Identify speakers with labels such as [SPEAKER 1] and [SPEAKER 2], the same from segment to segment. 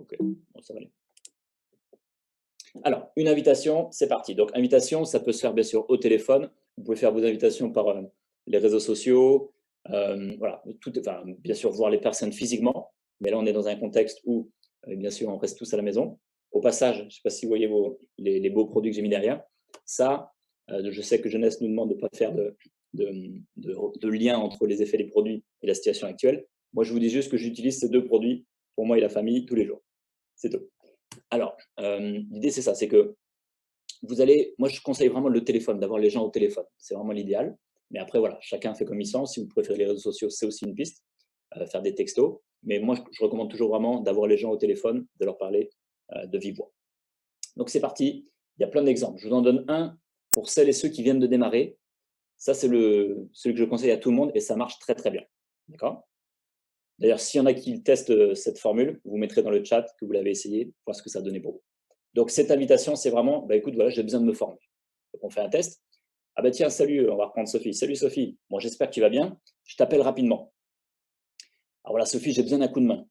[SPEAKER 1] OK, bon, ça va aller. Alors, une invitation, c'est parti. Donc, invitation, ça peut se faire bien sûr au téléphone. Vous pouvez faire vos invitations par les réseaux sociaux. Voilà, enfin, bien sûr, voir les personnes physiquement. Mais là, on est dans un contexte où, bien sûr, on reste tous à la maison. Au passage, je ne sais pas si vous voyez les beaux produits que j'ai mis derrière. Ça, je sais que Jeunesse nous demande de ne pas faire de lien entre les effets des produits et la situation actuelle. Moi, je vous dis juste que j'utilise ces deux produits pour moi et la famille tous les jours. C'est tout. Alors, l'idée, c'est ça, c'est que moi, je conseille vraiment le téléphone, d'avoir les gens au téléphone. C'est vraiment l'idéal. Mais après, voilà, chacun fait comme il sent. Si vous préférez les réseaux sociaux, c'est aussi une piste, faire des textos. Mais moi, je recommande toujours vraiment d'avoir les gens au téléphone, de leur parler de vive voix. Donc, c'est parti. Il y a plein d'exemples. Je vous en donne un pour celles et ceux qui viennent de démarrer. Ça, c'est celui que je conseille à tout le monde et ça marche très, très bien. D'accord? D'ailleurs, s'il y en a qui testent cette formule, vous mettrez dans le chat que vous l'avez essayé, voir ce que ça a donné pour vous. Donc, cette invitation, c'est vraiment, bah, écoute, voilà, j'ai besoin de me former. Donc, on fait un test. Ah bah tiens, salut, on va reprendre Sophie. Salut Sophie, bon, j'espère que tu vas bien. Je t'appelle rapidement. Alors voilà, Sophie, j'ai besoin d'un coup de main.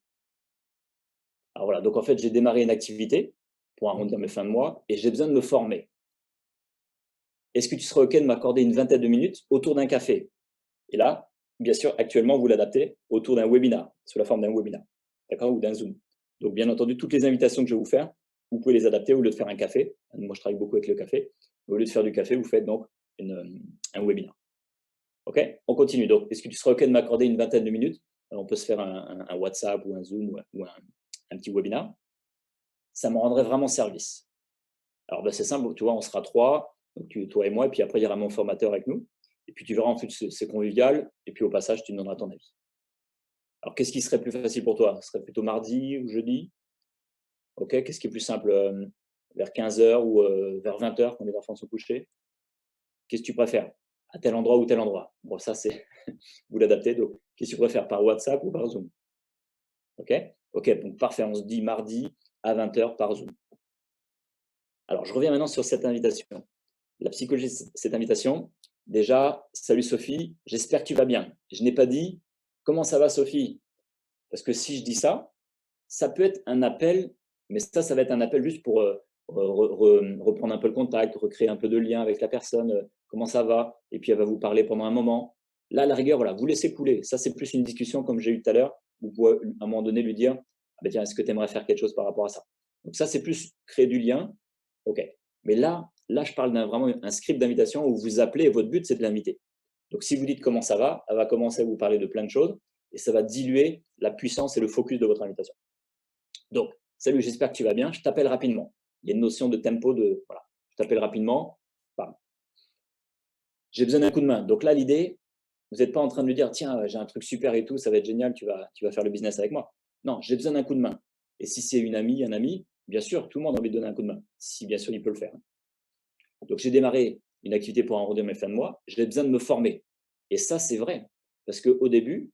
[SPEAKER 1] Alors voilà, donc en fait, j'ai démarré une activité pour arrondir mes fins de mois et j'ai besoin de me former. Est-ce que tu serais OK de m'accorder une vingtaine de minutes autour d'un café? Et là, bien sûr, actuellement, vous l'adaptez autour d'un webinar, sous la forme d'un webinar, d'accord, ou d'un Zoom. Donc, bien entendu, toutes les invitations que je vais vous faire, vous pouvez les adapter au lieu de faire un café. Moi, je travaille beaucoup avec le café. Au lieu de faire du café, vous faites donc un webinar. OK? On continue. Donc, est-ce que tu serais OK de m'accorder une vingtaine de minutes? Alors, on peut se faire un WhatsApp ou un Zoom ou un petit webinar. Ça me rendrait vraiment service. Alors, ben, c'est simple, tu vois, on sera trois, donc toi et moi, et puis après, il y aura mon formateur avec nous. Et puis, tu verras, en fait, c'est convivial. Et puis, au passage, tu me donneras ton avis. Alors, qu'est-ce qui serait plus facile pour toi? Ce serait plutôt mardi ou jeudi? OK, qu'est-ce qui est plus simple? Vers 15 heures ou vers 20 heures quand les enfants sont couchés? Qu'est-ce que tu préfères? À tel endroit ou tel endroit? Bon, ça, c'est vous l'adaptez. Donc, qu'est-ce que tu préfères? Par WhatsApp ou par Zoom? OK? OK, donc parfait. On se dit mardi à 20 heures par Zoom. Alors, je reviens maintenant sur cette invitation. La psychologie de cette invitation, déjà, salut Sophie, j'espère que tu vas bien. Je n'ai pas dit comment ça va Sophie? Parce que si je dis ça, ça peut être un appel, mais ça va être un appel juste pour reprendre un peu le contact, recréer un peu de lien avec la personne, comment ça va, et puis elle va vous parler pendant un moment. Là, à la rigueur, voilà, vous laissez couler. Ça, c'est plus une discussion comme j'ai eu tout à l'heure. Vous pouvez à un moment donné lui dire, ah ben tiens, est-ce que tu aimerais faire quelque chose par rapport à ça? Donc ça, c'est plus créer du lien. OK. Mais là, je parle vraiment un script d'invitation où vous appelez et votre but, c'est de l'inviter. Donc si vous dites comment ça va, elle va commencer à vous parler de plein de choses et ça va diluer la puissance et le focus de votre invitation. Donc, salut, j'espère que tu vas bien. Je t'appelle rapidement. Il y a une notion de tempo voilà. Je t'appelle rapidement. Bam. J'ai besoin d'un coup de main. Donc là, l'idée, vous n'êtes pas en train de lui dire, tiens, j'ai un truc super et tout, ça va être génial, tu vas faire le business avec moi. Non, j'ai besoin d'un coup de main. Et si c'est une amie, un ami, bien sûr, tout le monde a envie de donner un coup de main, si bien sûr il peut le faire. Donc j'ai démarré une activité pour arrondir mes fins de mois, j'ai besoin de me former. Et ça, c'est vrai. Parce qu'au début,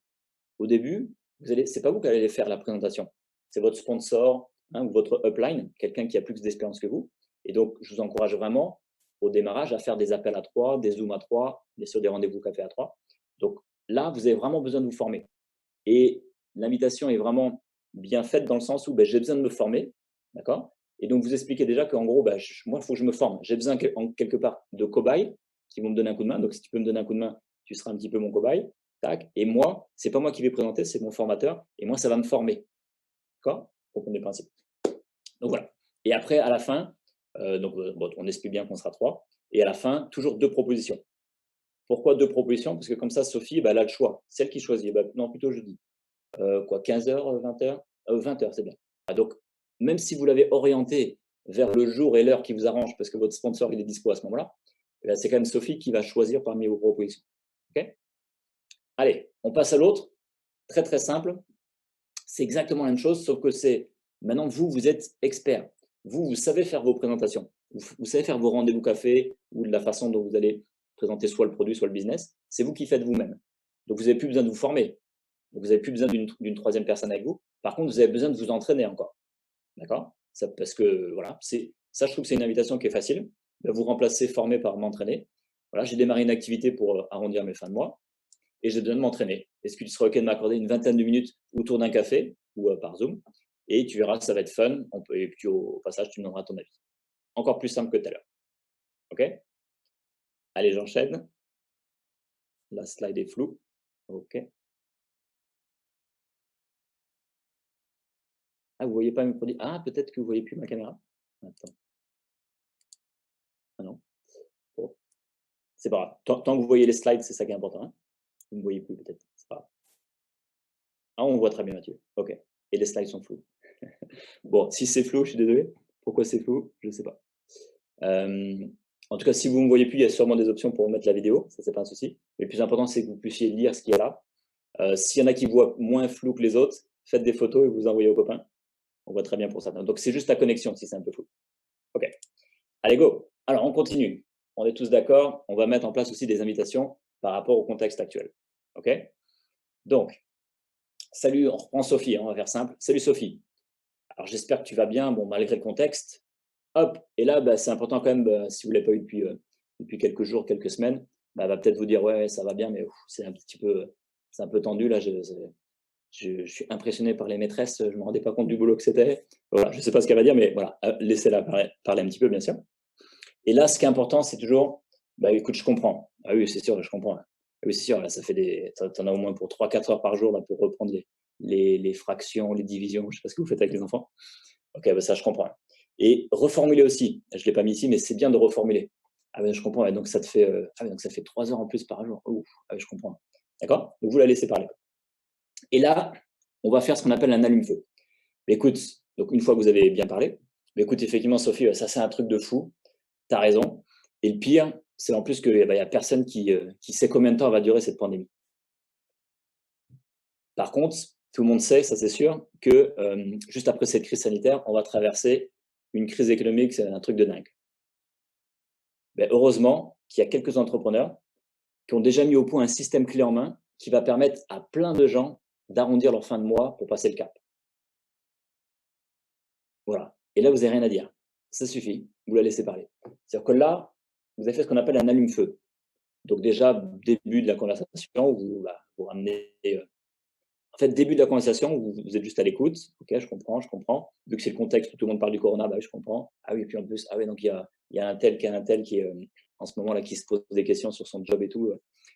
[SPEAKER 1] c'est pas vous qui allez faire la présentation. C'est votre sponsor, hein, ou votre upline, quelqu'un qui a plus d'expérience que vous. Et donc, je vous encourage vraiment au démarrage à faire des appels à trois, des zooms à trois, bien sûr des rendez-vous café à trois. Donc là, vous avez vraiment besoin de vous former. Et l'invitation est vraiment bien faite dans le sens où ben, j'ai besoin de me former, d'accord? Et donc vous expliquez déjà qu'en gros, ben, moi, il faut que je me forme. J'ai besoin en quelque part de cobayes qui vont me donner un coup de main. Donc si tu peux me donner un coup de main, tu seras un petit peu mon cobaye. Tac. Et moi, c'est pas moi qui vais présenter, c'est mon formateur. Et moi, ça va me former. D'accord? Pour comprendre le principe. Donc voilà. Et après, à la fin, bon, on explique bien qu'on sera trois. Et à la fin, toujours deux propositions. Pourquoi deux propositions? Parce que comme ça, Sophie, ben, elle a le choix. Celle qui choisit. Ben, non, plutôt jeudi. 15 heures, 20 heures, 20 heures, c'est bien. Ah, donc, même si vous l'avez orienté vers le jour et l'heure qui vous arrange, parce que votre sponsor il est dispo à ce moment-là, c'est quand même Sophie qui va choisir parmi vos propositions. OK? Allez, on passe à l'autre. Très, très simple. C'est exactement la même chose, sauf que c'est maintenant, vous êtes expert. Vous savez faire vos présentations. Vous savez faire vos rendez-vous café ou de la façon dont vous allez présenter soit le produit, soit le business. C'est vous qui faites vous-même. Donc, vous n'avez plus besoin de vous former. Donc, vous n'avez plus besoin d'une troisième personne avec vous. Par contre, vous avez besoin de vous entraîner encore. D'accord? Parce que, voilà, ça, je trouve que c'est une invitation qui est facile. Vous remplacez former par m'entraîner. Voilà, j'ai démarré une activité pour arrondir mes fins de mois et j'ai besoin de m'entraîner. Est-ce que tu serais OK de m'accorder une vingtaine de minutes autour d'un café ou par Zoom? et tu verras, ça va être fun. Et puis au passage, tu me donneras ton avis. Encore plus simple que tout à l'heure. OK? Allez, j'enchaîne. La slide est floue. OK. Ah, vous voyez pas mes produits? Ah, peut-être que vous voyez plus ma caméra? Attends. Ah non. Bon, c'est pas grave. Tant que vous voyez les slides, c'est ça qui est important, hein? Vous ne me voyez plus peut-être, c'est pas grave. Ah, on voit très bien Mathieu. OK, et les slides sont flous. Bon, si c'est flou, je suis désolé. Pourquoi c'est flou? Je ne sais pas. En tout cas, si vous ne me voyez plus, il y a sûrement des options pour mettre la vidéo, ça, c'est pas un souci. Mais le plus important, c'est que vous puissiez lire ce qu'il y a là. S'il y en a qui voient moins flou que les autres, faites des photos et vous envoyez aux copains. On voit très bien pour ça. Donc, c'est juste la connexion si c'est un peu flou. OK. Allez, go. Alors, on continue. On est tous d'accord. On va mettre en place aussi des invitations par rapport au contexte actuel. OK? Donc, salut, on reprend Sophie, hein, on va faire simple. Salut Sophie. Alors, j'espère que tu vas bien, bon, malgré le contexte. Hop, et là, bah, c'est important quand même, si vous ne l'avez pas eu depuis quelques jours, quelques semaines, bah, elle va peut-être vous dire, ouais, ça va bien, mais c'est un peu tendu, là, je suis impressionné par les maîtresses, je ne me rendais pas compte du boulot que c'était. Voilà, je ne sais pas ce qu'elle va dire, mais voilà, laissez-la parler un petit peu, bien sûr. Et là, ce qui est important, c'est toujours, bah, écoute, je comprends. Ah oui, c'est sûr, je comprends. Ah oui, c'est sûr, là, ça fait t'en as au moins pour 3-4 heures par jour là, pour reprendre les fractions, les divisions, je ne sais pas ce que vous faites avec les enfants. Ok, bah ça, je comprends. Et reformuler aussi. Je ne l'ai pas mis ici, mais c'est bien de reformuler. Ah oui, je comprends. Ouais, donc, ça te fait, donc ça fait 3 heures en plus par jour. Ouf, ah oui, je comprends. D'accord. Donc, vous la laissez parler. Et là, on va faire ce qu'on appelle un allume-feu. Écoute, donc une fois que vous avez bien parlé, écoute, effectivement, Sophie, ça, c'est un truc de fou. Tu as raison. Et le pire, c'est en plus qu'il n'y a personne qui sait combien de temps va durer cette pandémie. Par contre, tout le monde sait, ça c'est sûr, que juste après cette crise sanitaire, on va traverser une crise économique, c'est un truc de dingue. Ben, heureusement qu'il y a quelques entrepreneurs qui ont déjà mis au point un système clé en main qui va permettre à plein de gens d'arrondir leur fin de mois pour passer le cap. Voilà. Et là, vous n'avez rien à dire. Ça suffit. Vous la laissez parler. C'est-à-dire que là, vous avez fait ce qu'on appelle un allume-feu. Donc déjà, début de la conversation, vous ramenez en fait, début de la conversation, vous êtes juste à l'écoute. Ok, je comprends, je comprends. Vu que c'est le contexte où tout le monde parle du corona, bah, je comprends. Ah oui, puis en plus, ah oui, donc il y a un tel qui est en ce moment là qui se pose des questions sur son job et tout.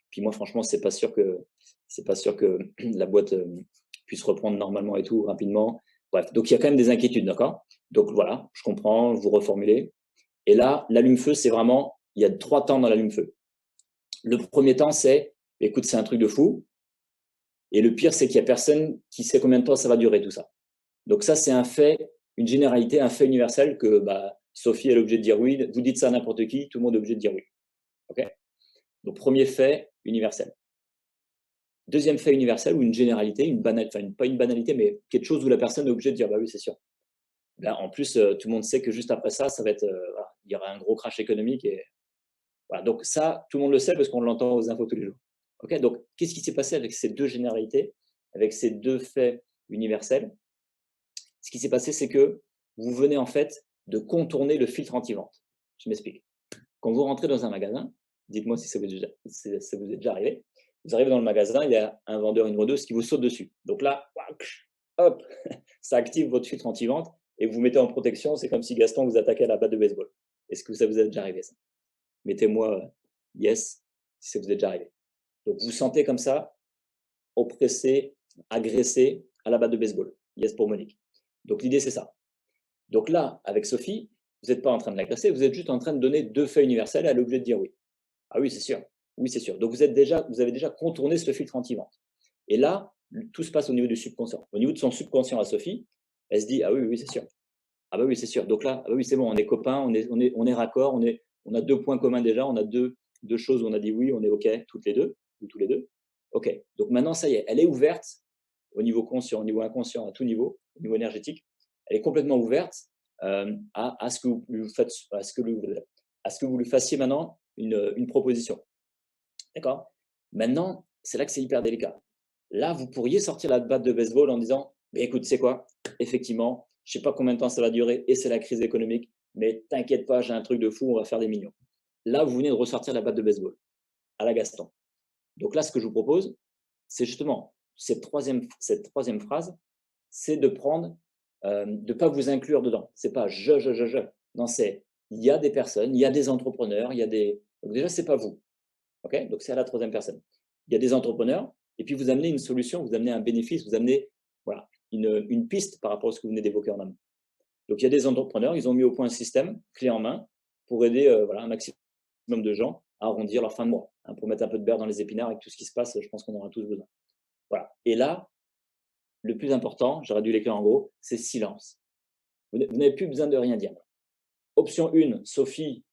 [SPEAKER 1] Puis moi, franchement, c'est pas sûr que la boîte puisse reprendre normalement et tout rapidement. Bref, donc il y a quand même des inquiétudes, d'accord. Donc voilà, je comprends, vous reformulez. Et là, l'allume-feu, c'est vraiment, il y a 3 temps dans l'allume-feu. Le premier temps, c'est, écoute, c'est un truc de fou. Et le pire, c'est qu'il n'y a personne qui sait combien de temps ça va durer tout ça. Donc ça, c'est un fait, une généralité, un fait universel que Sophie est obligée de dire oui. Vous dites ça à n'importe qui, tout le monde est obligé de dire oui. Okay. Donc premier fait universel. Deuxième fait universel ou une généralité, pas une banalité, mais quelque chose où la personne est obligée de dire bah oui, c'est sûr. Là, en plus, tout le monde sait que juste après ça, ça va être, voilà, il y aura un gros crash économique. Et voilà. Donc ça, tout le monde le sait parce qu'on l'entend aux infos tous les jours. Okay. Donc qu'est-ce qui s'est passé avec ces deux généralités, avec ces deux faits universels? Ce qui s'est passé, c'est que vous venez en fait de contourner le filtre anti-vente. Je m'explique. Quand vous rentrez dans un magasin, dites-moi si ça vous est déjà arrivé, vous arrivez dans le magasin, il y a un vendeur, une vendeuse qui vous saute dessus. Donc là, hop, ça active votre filtre anti-vente et vous vous mettez en protection. C'est comme si Gaston vous attaquait à la batte de baseball. Est-ce que ça vous est déjà arrivé ça? Mettez-moi yes si ça vous est déjà arrivé. Donc vous sentez comme ça, oppressé, agressé à la batte de baseball. Yes pour Monique. Donc l'idée, c'est ça. Donc là, avec Sophie, vous n'êtes pas en train de l'agresser, vous êtes juste en train de donner deux faits universels, elle est obligée de dire oui. Ah oui, c'est sûr. Oui, c'est sûr. Donc vous avez déjà contourné ce filtre anti-vente. Et là, tout se passe au niveau du subconscient. Au niveau de son subconscient à Sophie, elle se dit ah oui, oui, c'est sûr. Ah bah oui, c'est sûr. Donc là, ah bah oui, c'est bon, on est copains, on est raccord, on a 2 points communs déjà, on a deux choses où on a dit oui, on est OK toutes les deux, ou tous les deux. OK. Donc maintenant, ça y est, elle est ouverte au niveau conscient, au niveau inconscient, à tout niveau, au niveau énergétique. Elle est complètement ouverte à ce que vous lui faites, à ce que vous lui fassiez maintenant une proposition. D'accord. Maintenant, c'est là que c'est hyper délicat. Là, vous pourriez sortir la batte de baseball en disant écoute, c'est quoi? Effectivement, je ne sais pas combien de temps ça va durer et c'est la crise économique, mais t'inquiète pas, j'ai un truc de fou, on va faire des millions. Là, vous venez de ressortir la batte de baseball à la Gaston. Donc là, ce que je vous propose, c'est justement cette troisième phrase, c'est de prendre de ne pas vous inclure dedans. C'est pas je. Non, c'est il y a des personnes, il y a des entrepreneurs, il y a des. Donc déjà, c'est pas vous. OK? Donc c'est à la troisième personne. Il y a des entrepreneurs, et puis vous amenez une solution, vous amenez un bénéfice, vous amenez voilà, une piste par rapport à ce que vous venez d'évoquer en amont. Donc il y a des entrepreneurs, ils ont mis au point un système clé en main pour aider voilà, un maximum de gens à arrondir leur fin de mois, hein, pour mettre un peu de beurre dans les épinards avec tout ce qui se passe, je pense qu'on aura tous besoin. Voilà. Et là, le plus important, j'aurais dû l'écrire en gros, c'est silence. Vous n'avez plus besoin de rien dire. Option 1, Sophie,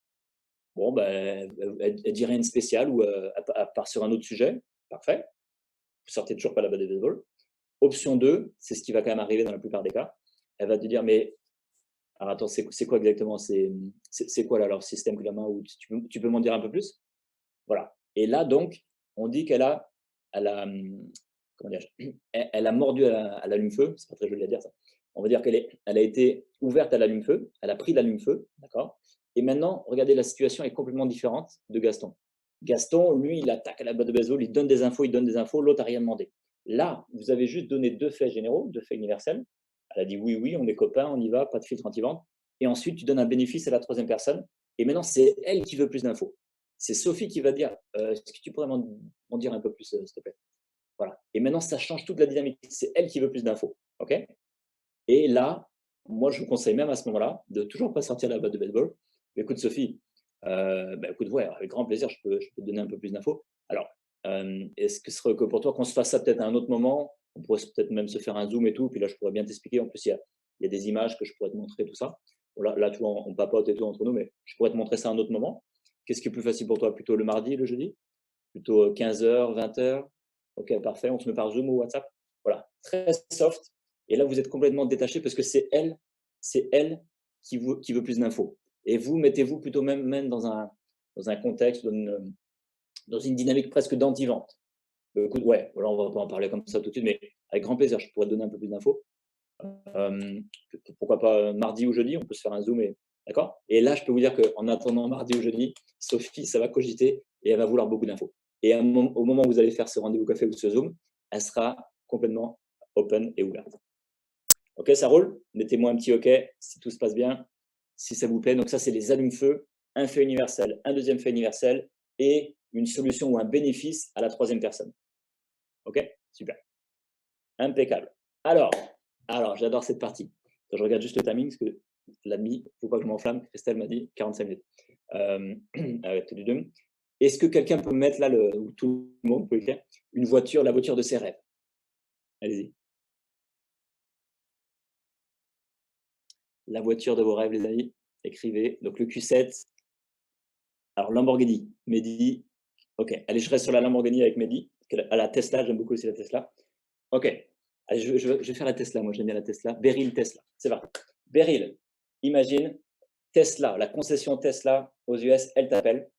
[SPEAKER 1] bon, ben, elle dit rien de spécial ou elle part sur un autre sujet. Parfait. Vous sortez toujours pas la balle de baseball. Option 2, c'est ce qui va quand même arriver dans la plupart des cas. Elle va te dire, mais alors attends, c'est quoi exactement? C'est quoi là, leur système que la main? Ou tu peux m'en dire un peu plus? Voilà. Et là, donc, on dit elle a, comment dire, elle a mordu à l'allume-feu. C'est pas très joli à dire ça. On va dire elle a été ouverte à l'allume-feu. Elle a pris l'allume-feu, d'accord. Et maintenant, regardez, la situation est complètement différente de Gaston. Gaston, lui, il attaque à la batte de baseball, il donne des infos, l'autre n'a rien demandé. Là, vous avez juste donné deux faits généraux, deux faits universels. Elle a dit oui, oui, on est copains, on y va, pas de filtre anti-vente. Et ensuite, tu donnes un bénéfice à la troisième personne. Et maintenant, c'est elle qui veut plus d'infos. C'est Sophie qui va dire est-ce que tu pourrais m'en dire un peu plus, s'il te plaît? Voilà. Et maintenant, ça change toute la dynamique. C'est elle qui veut plus d'infos. OK? Et là, moi, je vous conseille même à ce moment-là de toujours pas sortir la batte de baseball. Écoute, Sophie, écoute, ouais, avec grand plaisir, je peux te donner un peu plus d'infos. Alors, est-ce que ce serait que pour toi qu'on se fasse ça peut-être à un autre moment? On pourrait peut-être même se faire un zoom et tout. Puis là, je pourrais bien t'expliquer. En plus, il y a des images que je pourrais te montrer, tout ça. Bon, là, tu vois, on papote et tout entre nous, mais je pourrais te montrer ça à un autre moment. Qu'est-ce qui est plus facile pour toi? Plutôt le mardi, le jeudi? Plutôt 15h, 20h? Ok, parfait. On se met par Zoom ou WhatsApp? Voilà, très soft. Et là, vous êtes complètement détaché parce que c'est elle qui veut plus d'infos. Et vous, mettez-vous plutôt même dans un contexte, dans une dynamique presque d'anti-vente. Écoute, ouais, voilà, on va pas en parler comme ça tout de suite, mais avec grand plaisir, je pourrais te donner un peu plus d'infos. Euh, Pourquoi pas mardi ou jeudi, on peut se faire un Zoom. D'accord. Et là, je peux vous dire qu'en attendant mardi ou jeudi, Sophie, ça va cogiter et elle va vouloir beaucoup d'infos. Et au moment où vous allez faire ce rendez-vous café ou ce Zoom, elle sera complètement open et ouverte. OK, ça roule? Mettez-moi un petit OK si tout se passe bien, si ça vous plaît. Donc ça, c'est les allumes-feu, un fait universel, un deuxième fait universel et une solution ou un bénéfice à la troisième personne. OK? Super. Impeccable. Alors, j'adore cette partie. Je regarde juste le timing parce que l'ami, il ne faut pas que je m'enflamme. Christelle m'a dit 45 minutes. Avec tous les deux. Est-ce que quelqu'un peut mettre là, ou tout le monde peut écrire, une voiture, la voiture de ses rêves? Allez-y. La voiture de vos rêves, les amis. Écrivez. Donc le Q7. Alors Lamborghini, Mehdi. Ok. Allez, je reste sur la Lamborghini avec Mehdi. À la Tesla, j'aime beaucoup aussi la Tesla. Ok. Allez, je vais faire la Tesla. Moi, j'aime bien la Tesla. Beryl Tesla. C'est parti. Beryl, imagine Tesla, la concession Tesla aux US, elle t'appelle.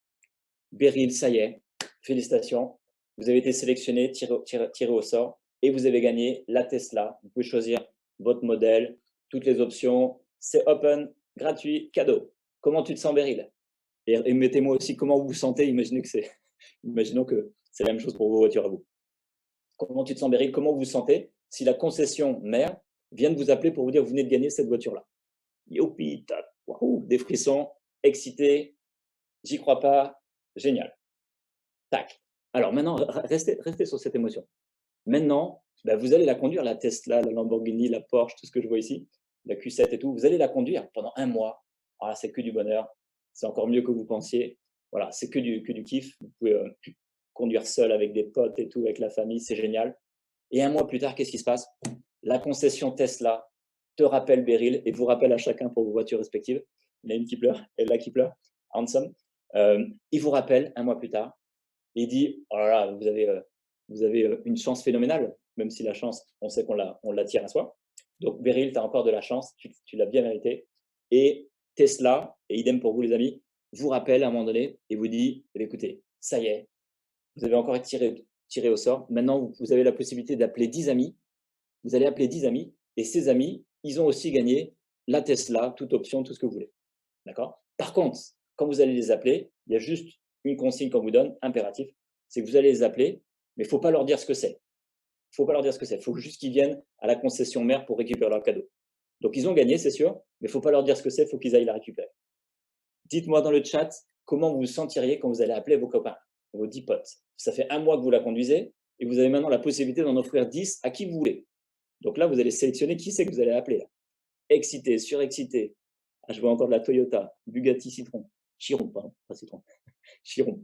[SPEAKER 1] Beryl, ça y est, félicitations. Vous avez été sélectionné, tiré au sort et vous avez gagné la Tesla. Vous pouvez choisir votre modèle, toutes les options. C'est open, gratuit, cadeau. Comment tu te sens, Beryl? Et mettez-moi aussi comment vous vous sentez. Imaginons que c'est la même chose pour vos voitures à vous. Comment tu te sens, Beryl? Comment vous vous sentez si la concession mère vient de vous appeler pour vous dire que vous venez de gagner cette voiture-là? Youpi, des frissons, excité, j'y crois pas, génial. Tac. Alors maintenant, restez sur cette émotion. Maintenant, vous allez la conduire, la Tesla, la Lamborghini, la Porsche, tout ce que je vois ici, la Q7 et tout. Vous allez la conduire pendant un mois. Ah, c'est que du bonheur. C'est encore mieux que vous pensiez. Voilà, c'est que du kiff. Vous pouvez conduire seul avec des potes et tout, avec la famille, c'est génial. Et un mois plus tard, qu'est-ce qui se passe? La concession Tesla te rappelle Beryl et vous rappelle à chacun pour vos voitures respectives. Il y en a une qui pleure et là qui pleure. Handsome. Il vous rappelle un mois plus tard et il dit oh là là, vous avez une chance phénoménale, même si la chance, on sait on l'attire à soi. Donc Beryl, tu as encore de la chance, tu l'as bien mérité. Et Tesla, et idem pour vous les amis, vous rappelle à un moment donné et vous dit écoutez, ça y est, vous avez encore été tiré au sort. Maintenant, vous avez la possibilité d'appeler 10 amis. Vous allez appeler 10 amis et ces amis, ils ont aussi gagné la Tesla, toute option, tout ce que vous voulez. D'accord? Par contre, quand vous allez les appeler, il y a juste une consigne qu'on vous donne, impératif, c'est que vous allez les appeler, mais il ne faut pas leur dire ce que c'est. Il ne faut pas leur dire ce que c'est. Il faut juste qu'ils viennent à la concession mère pour récupérer leur cadeau. Donc, ils ont gagné, c'est sûr, mais il ne faut pas leur dire ce que c'est, il faut qu'ils aillent la récupérer. Dites-moi dans le chat comment vous vous sentiriez quand vous allez appeler vos copains, vos 10 potes. Ça fait un mois que vous la conduisez et vous avez maintenant la possibilité d'en offrir 10 à qui vous voulez. Donc là, vous allez sélectionner qui c'est que vous allez appeler. Là. Excité, surexcité. Ah, je vois encore de la Toyota, Bugatti Citron. Chiron, pardon, pas Citron. Chiron,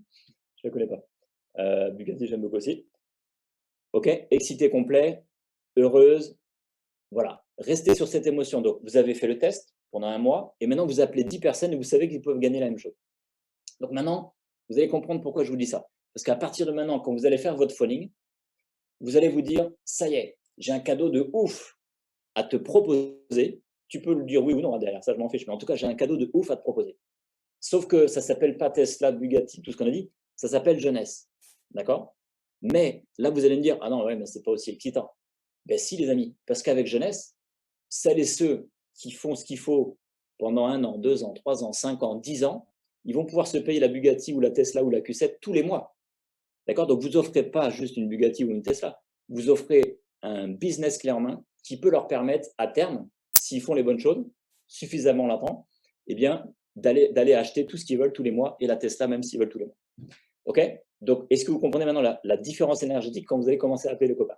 [SPEAKER 1] je ne la connais pas. Bugatti, j'aime beaucoup aussi. OK, excité complet, heureuse. Voilà, restez sur cette émotion. Donc, vous avez fait le test pendant un mois et maintenant, vous appelez 10 personnes et vous savez qu'ils peuvent gagner la même chose. Donc maintenant, vous allez comprendre pourquoi je vous dis ça. Parce qu'à partir de maintenant, quand vous allez faire votre phoning, vous allez vous dire, ça y est, j'ai un cadeau de ouf à te proposer. Tu peux le dire oui ou non, derrière ça, je m'en fiche. Mais en tout cas, j'ai un cadeau de ouf à te proposer. Sauf que ça ne s'appelle pas Tesla, Bugatti, tout ce qu'on a dit. Ça s'appelle jeunesse. D'accord? Mais là, vous allez me dire, ah non, ouais, mais ce n'est pas aussi excitant. Ben si, les amis, parce qu'avec jeunesse, celles et ceux qui font ce qu'il faut pendant 1 an, 2 ans, 3 ans, 5 ans, 10 ans, ils vont pouvoir se payer la Bugatti ou la Tesla ou la Q7 tous les mois. D'accord? Donc, vous offrez pas juste une Bugatti ou une Tesla. Vous offrez un business clé en main qui peut leur permettre, à terme, s'ils font les bonnes choses, suffisamment longtemps, eh bien, d'aller acheter tout ce qu'ils veulent tous les mois et la Tesla même s'ils veulent tous les mois. OK? Donc, est-ce que vous comprenez maintenant la différence énergétique quand vous allez commencer à appeler les copains?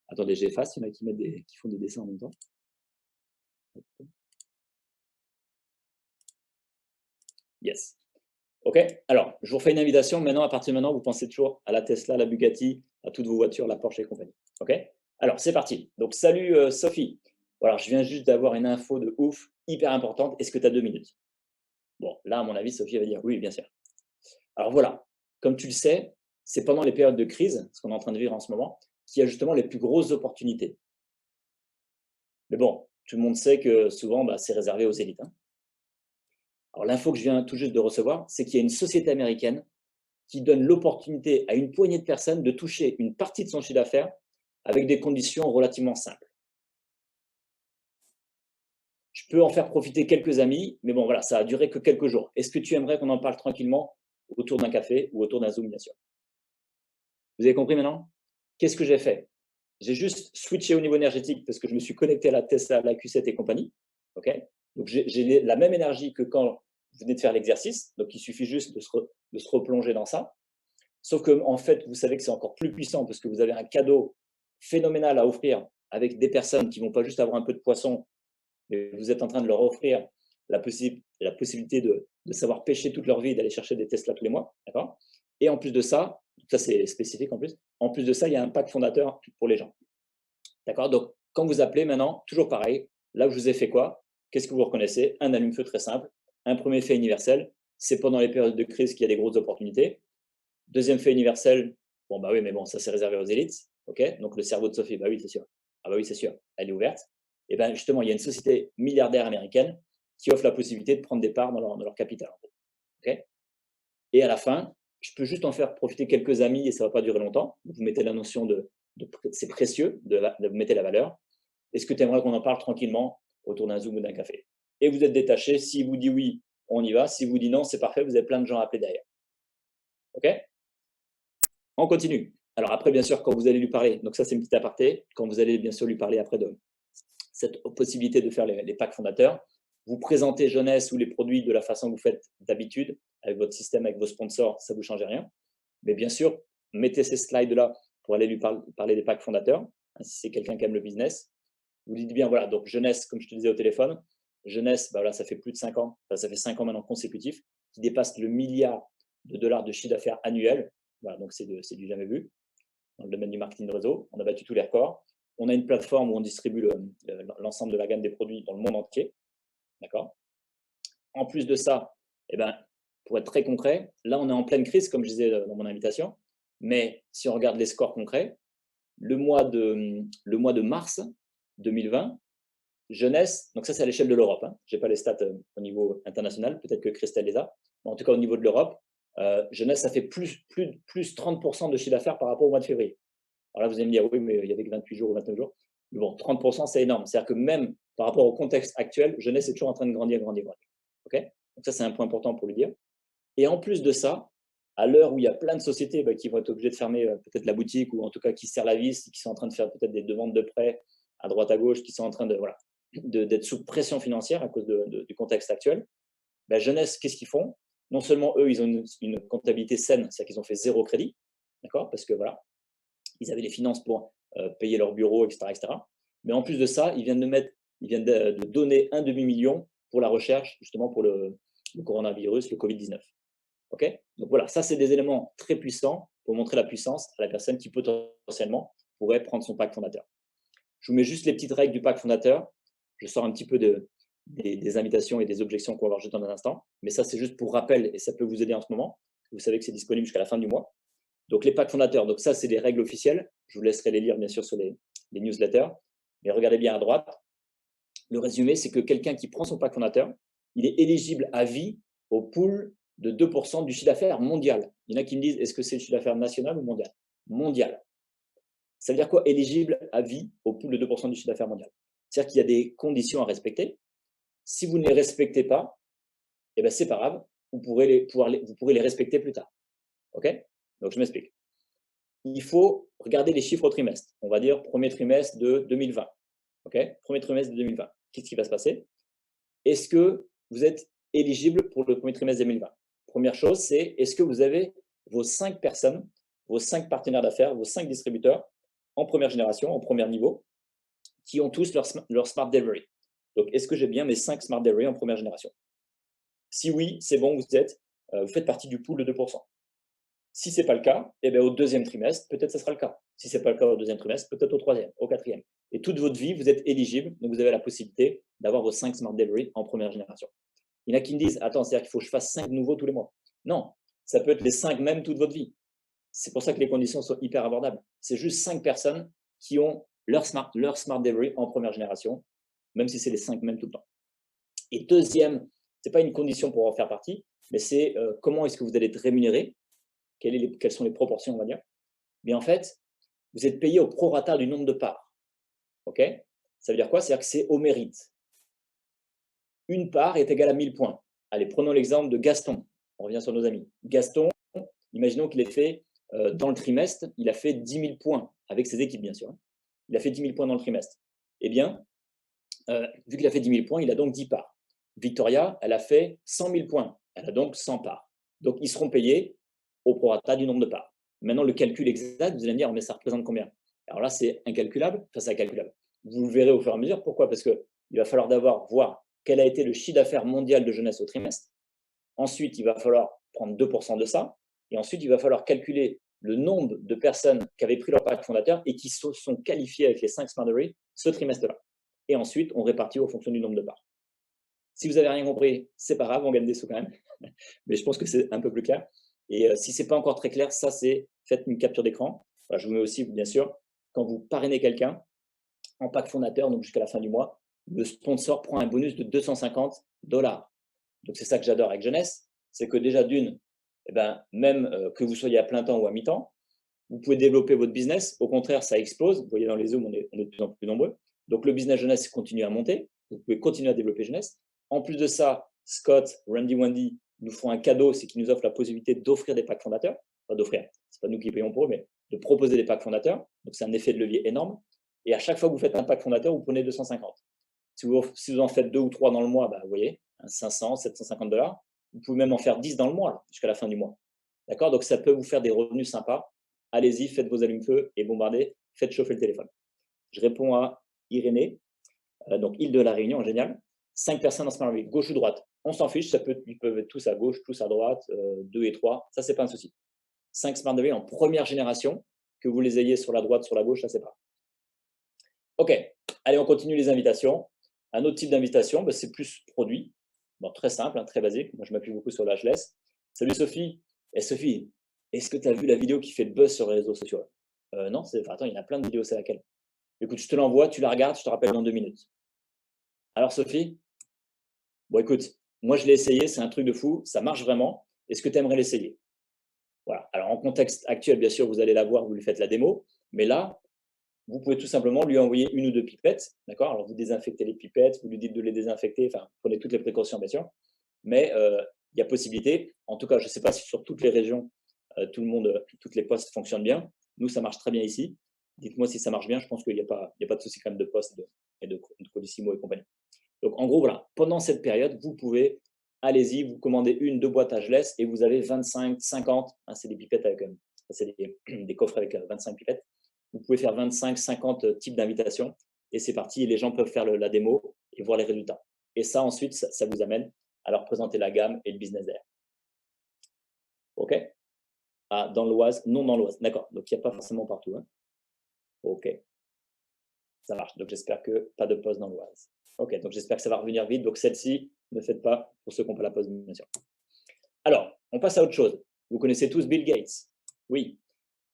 [SPEAKER 1] Attendez, j'efface, il y en a qui font des dessins en même temps. Yes. OK? Alors, je vous refais une invitation. Maintenant, à partir de maintenant, vous pensez toujours à la Tesla, la Bugatti, à toutes vos voitures, la Porsche et compagnie. OK? Alors, c'est parti. Donc, salut Sophie. Voilà, je viens juste d'avoir une info de ouf, hyper importante. Est-ce que tu as 2 minutes? Bon, là, à mon avis, Sophie va dire oui, bien sûr. Alors voilà, comme tu le sais, c'est pendant les périodes de crise, ce qu'on est en train de vivre en ce moment, qu'il y a justement les plus grosses opportunités. Mais bon, tout le monde sait que souvent, bah, c'est réservé aux élites. Hein. Alors, l'info que je viens tout juste de recevoir, c'est qu'il y a une société américaine qui donne l'opportunité à une poignée de personnes de toucher une partie de son chiffre d'affaires avec des conditions relativement simples. Je peux en faire profiter quelques amis, mais bon, voilà, ça a duré que quelques jours. Est-ce que tu aimerais qu'on en parle tranquillement autour d'un café ou autour d'un Zoom, bien sûr? Vous avez compris maintenant? Qu'est-ce que j'ai fait? J'ai juste switché au niveau énergétique parce que je me suis connecté à la Tesla, à la Q7 et compagnie. Okay, donc, j'ai la même énergie que quand vous venez de faire l'exercice. Donc, il suffit juste de se replonger dans ça. Sauf que, en fait, vous savez que c'est encore plus puissant parce que vous avez un cadeau phénoménal à offrir avec des personnes qui ne vont pas juste avoir un peu de poisson, mais vous êtes en train de leur offrir la possibilité de savoir pêcher toute leur vie, d'aller chercher des Tesla tous les mois. D'accord? Et en plus de ça c'est spécifique en plus de ça, il y a un pack fondateur pour les gens. D'accord? Donc, quand vous appelez maintenant, toujours pareil, là où je vous ai fait quoi? Qu'est-ce que vous reconnaissez? Un allume-feu très simple. Un premier fait universel, c'est pendant les périodes de crise qu'il y a des grosses opportunités. Deuxième fait universel, bon, bah oui, mais bon, ça c'est réservé aux élites. OK? Donc le cerveau de Sophie, bah oui, c'est sûr. Ah bah oui, c'est sûr, elle est ouverte. Et bien justement, il y a une société milliardaire américaine qui offre la possibilité de prendre des parts dans leur capital. OK? Et à la fin, je peux juste en faire profiter quelques amis et ça ne va pas durer longtemps. Vous mettez la notion c'est précieux, vous mettez la valeur. Est-ce que tu aimerais qu'on en parle tranquillement autour d'un Zoom ou d'un café? Et vous êtes détaché. S'il vous dit oui, on y va. S'il vous dit non, c'est parfait, vous avez plein de gens à appeler derrière. OK? On continue. Alors après, bien sûr, quand vous allez lui parler, donc ça c'est une petite aparté, quand vous allez bien sûr lui parler après de cette possibilité de faire les packs fondateurs, vous présentez Jeunesse ou les produits de la façon que vous faites d'habitude, avec votre système, avec vos sponsors, ça ne vous change rien. Mais bien sûr, mettez ces slides-là pour aller lui parler des packs fondateurs, hein, si c'est quelqu'un qui aime le business. Vous dites bien, voilà, donc Jeunesse, comme je te disais au téléphone, Jeunesse, bah voilà, ça fait plus de 5 ans, enfin, ça fait 5 ans maintenant consécutifs, qui dépasse le milliard de dollars de chiffre d'affaires annuel. Voilà, donc c'est du jamais vu dans le domaine du marketing de réseau. On a battu tous les records. On a une plateforme où on distribue l'ensemble de la gamme des produits dans le monde entier. D'accord? En plus de ça, eh ben, pour être très concret, là, on est en pleine crise, comme je disais dans mon invitation. Mais si on regarde les scores concrets, le mois de mars 2020, Jeunesse, donc ça c'est à l'échelle de l'Europe, hein. Je n'ai pas les stats au niveau international, peut-être que Christelle les a, mais en tout cas au niveau de l'Europe, Jeunesse, ça fait plus 30% de chiffre d'affaires par rapport au mois de février. Alors là, vous allez me dire, oui, mais il y avait que 28 jours ou 29 jours. Mais bon, 30%, c'est énorme. C'est-à-dire que même par rapport au contexte actuel, Jeunesse est toujours en train de grandir, grandir, grandir. OK? Donc ça, c'est un point important pour le dire. Et en plus de ça, à l'heure où il y a plein de sociétés qui vont être obligées de fermer peut-être la boutique ou en tout cas qui se serrent la vis, qui sont en train de faire peut-être des demandes de prêts à droite à gauche, qui sont en train de… Voilà. d'être sous pression financière à cause du contexte actuel, ben, Jeunesse, qu'est-ce qu'ils font? Non seulement eux, ils ont une comptabilité saine, c'est-à-dire qu'ils ont fait 0 crédit, d'accord? Parce que voilà, ils avaient les finances pour payer leur bureau, etc., etc. Mais en plus de ça, ils viennent de donner un demi-million pour la recherche, justement pour le coronavirus, le Covid-19. OK? Donc voilà, ça, c'est des éléments très puissants pour montrer la puissance à la personne qui potentiellement pourrait prendre son pack fondateur. Je vous mets juste les petites règles du pack fondateur. Je sors un petit peu des invitations et des objections qu'on va voir juste dans un instant. Mais ça, c'est juste pour rappel et ça peut vous aider en ce moment. Vous savez que c'est disponible jusqu'à la fin du mois. Donc, les packs fondateurs, donc ça, c'est des règles officielles. Je vous laisserai les lire, bien sûr, sur les newsletters. Mais regardez bien à droite. Le résumé, c'est que quelqu'un qui prend son pack fondateur, il est éligible à vie au pool de 2% du chiffre d'affaires mondial. Il y en a qui me disent, est-ce que c'est le chiffre d'affaires national ou mondial? Mondial. Ça veut dire quoi? Éligible à vie au pool de 2% du chiffre d'affaires mondial. C'est-à-dire qu'il y a des conditions à respecter. Si vous ne les respectez pas, eh ben, c'est pas grave, vous pourrez les respecter plus tard. OK? Donc, je m'explique. Il faut regarder les chiffres au trimestre. On va dire premier trimestre de 2020. OK? Premier trimestre de 2020. Qu'est-ce qui va se passer? Est-ce que vous êtes éligible pour le premier trimestre 2020? Première chose, c'est est-ce que vous avez vos 5 personnes, vos 5 partenaires d'affaires, vos 5 distributeurs en première génération, en premier niveau, qui ont tous leur Smart Delivery. Donc, est-ce que j'ai bien mes 5 Smart Delivery en première génération? Si oui, c'est bon, vous faites partie du pool de 2%. Si ce n'est pas le cas, eh bien, au deuxième trimestre, peut-être ce sera le cas. Si ce n'est pas le cas au deuxième trimestre, peut-être au troisième, au quatrième. Et toute votre vie, vous êtes éligible, donc vous avez la possibilité d'avoir vos 5 Smart Delivery en première génération. Il y en a qui me disent, attends, c'est-à-dire qu'il faut que je fasse 5 nouveaux tous les mois. Non, ça peut être les 5 mêmes toute votre vie. C'est pour ça que les conditions sont hyper abordables. C'est juste 5 personnes qui ont leur Smart Delivery en première génération, même si c'est les 5 mêmes tout le temps. Et deuxième, ce n'est pas une condition pour en faire partie, mais c'est comment est-ce que vous allez être rémunéré, quelles sont les proportions, on va dire. Mais en fait, vous êtes payé au prorata du nombre de parts. OK? Ça veut dire quoi? C'est-à-dire que c'est au mérite. Une part est égale à 1000 points. Allez, prenons l'exemple de Gaston. On revient sur nos amis. Gaston, imaginons qu'il ait fait, dans le trimestre, il a fait 10 000 points, avec ses équipes, bien sûr. Il a fait 10 000 points dans le trimestre. Eh bien, vu qu'il a fait 10 000 points, il a donc 10 parts. Victoria, elle a fait 100 000 points. Elle a donc 100 parts. Donc, ils seront payés au prorata du nombre de parts. Maintenant, le calcul exact, vous allez me dire, mais ça représente combien? Alors là, c'est incalculable. Enfin, c'est incalculable. Vous le verrez au fur et à mesure. Pourquoi? Parce qu'il va falloir d'abord voir quel a été le chiffre d'affaires mondial de jeunesse au trimestre. Ensuite, il va falloir prendre 2% de ça. Et ensuite, il va falloir calculer le nombre de personnes qui avaient pris leur pack fondateur et qui se sont qualifiées avec les 5 Smartery ce trimestre-là. Et ensuite, on répartit en fonction du nombre de parts. Si vous n'avez rien compris, c'est pas grave, on gagne des sous quand même. Mais je pense que c'est un peu plus clair. Et si ce n'est pas encore très clair, ça, c'est faites une capture d'écran. Voilà, je vous mets aussi, bien sûr, quand vous parrainez quelqu'un en pack fondateur, donc jusqu'à la fin du mois, le sponsor prend un bonus de 250 $. Donc, c'est ça que j'adore avec Jeunesse, c'est que déjà d'une, eh ben, même que vous soyez à plein temps ou à mi-temps, vous pouvez développer votre business. Au contraire, ça explose. Vous voyez dans les Zooms, on est de plus en plus nombreux. Donc, le business Jeunesse continue à monter. Vous pouvez continuer à développer Jeunesse. En plus de ça, Scott, Randy, Wendy nous font un cadeau, c'est qu'ils nous offrent la possibilité d'offrir des packs fondateurs. Enfin, d'offrir, ce n'est pas nous qui payons pour eux, mais de proposer des packs fondateurs. Donc, c'est un effet de levier énorme. Et à chaque fois que vous faites un pack fondateur, vous prenez 250. Si vous en faites 2 ou 3 dans le mois, bah, vous voyez, 500, 750 $. Vous pouvez même en faire 10 dans le mois, jusqu'à la fin du mois. D'accord? Donc, ça peut vous faire des revenus sympas. Allez-y, faites vos allumes-feu et bombardez, faites chauffer le téléphone. Je réponds à Irénée, donc île de la Réunion, génial. 5 personnes en Smart Review, gauche ou droite. On s'en fiche, ils peuvent être tous à gauche, tous à droite, 2 et 3, ça, c'est pas un souci. 5 Smart Review en première génération, que vous les ayez sur la droite, sur la gauche, ça, c'est pas. OK, allez, on continue les invitations. Un autre type d'invitation, bah, c'est plus produit. Bon, très simple, hein, très basique. Moi, je m'appuie beaucoup sur le HLS. Salut Sophie. Sophie, est-ce que tu as vu la vidéo qui fait le buzz sur les réseaux sociaux? Non, attends, il y en a plein de vidéos, c'est laquelle? Écoute, je te l'envoie, tu la regardes, je te rappelle dans 2 minutes. Alors Sophie, bon écoute, moi je l'ai essayé, c'est un truc de fou, ça marche vraiment. Est-ce que tu aimerais l'essayer? Voilà. Alors en contexte actuel, bien sûr, vous allez la voir, vous lui faites la démo, mais là, vous pouvez tout simplement lui envoyer 1 ou 2 pipettes, d'accord? Alors vous désinfectez les pipettes, vous lui dites de les désinfecter, enfin, prenez toutes les précautions, bien sûr, mais il y a possibilité, en tout cas, je ne sais pas si sur toutes les régions, tout le monde, toutes les postes fonctionnent bien. Nous, ça marche très bien ici. Dites-moi si ça marche bien, je pense qu'il n'y a pas de souci quand même de poste et de Colissimo et compagnie. Donc, en gros, voilà, pendant cette période, vous pouvez, allez-y, vous commandez 1, 2 boîtes à Gelès et vous avez 25, 50, hein, c'est des pipettes avec, c'est des coffres avec 25 pipettes. Vous pouvez faire 25, 50 types d'invitations et c'est parti. Et les gens peuvent faire la démo et voir les résultats. Et ça, ensuite, ça vous amène à leur présenter la gamme et le business derrière. OK? Ah, dans l'Oise, non dans l'Oise. D'accord. Donc, il n'y a pas forcément partout. Hein. OK. Ça marche. Donc, j'espère que pas de poste dans l'Oise. OK. Donc, j'espère que ça va revenir vite. Donc, celle-ci, ne faites pas pour ceux qui n'ont pas la poste, bien sûr. Alors, on passe à autre chose. Vous connaissez tous Bill Gates. Oui.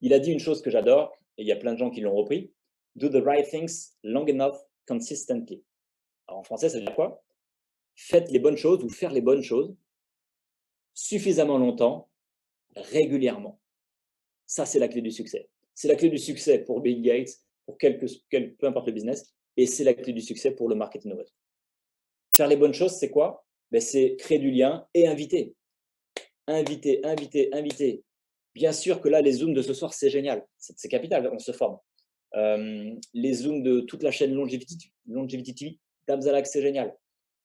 [SPEAKER 1] Il a dit une chose que j'adore, et il y a plein de gens qui l'ont repris. Do the right things long enough, consistently. Alors, en français, ça veut dire quoi? Faites les bonnes choses ou faire les bonnes choses suffisamment longtemps, régulièrement. Ça, c'est la clé du succès. C'est la clé du succès pour Bill Gates, pour peu importe le business, et c'est la clé du succès pour le marketing de réseau. Faire les bonnes choses, c'est quoi? C'est créer du lien et inviter. Inviter, inviter, inviter. Bien sûr que là, les Zooms de ce soir, c'est génial. C'est capital, on se forme. Les Zooms de toute la chaîne Longevity TV, d'Abzalac, c'est génial.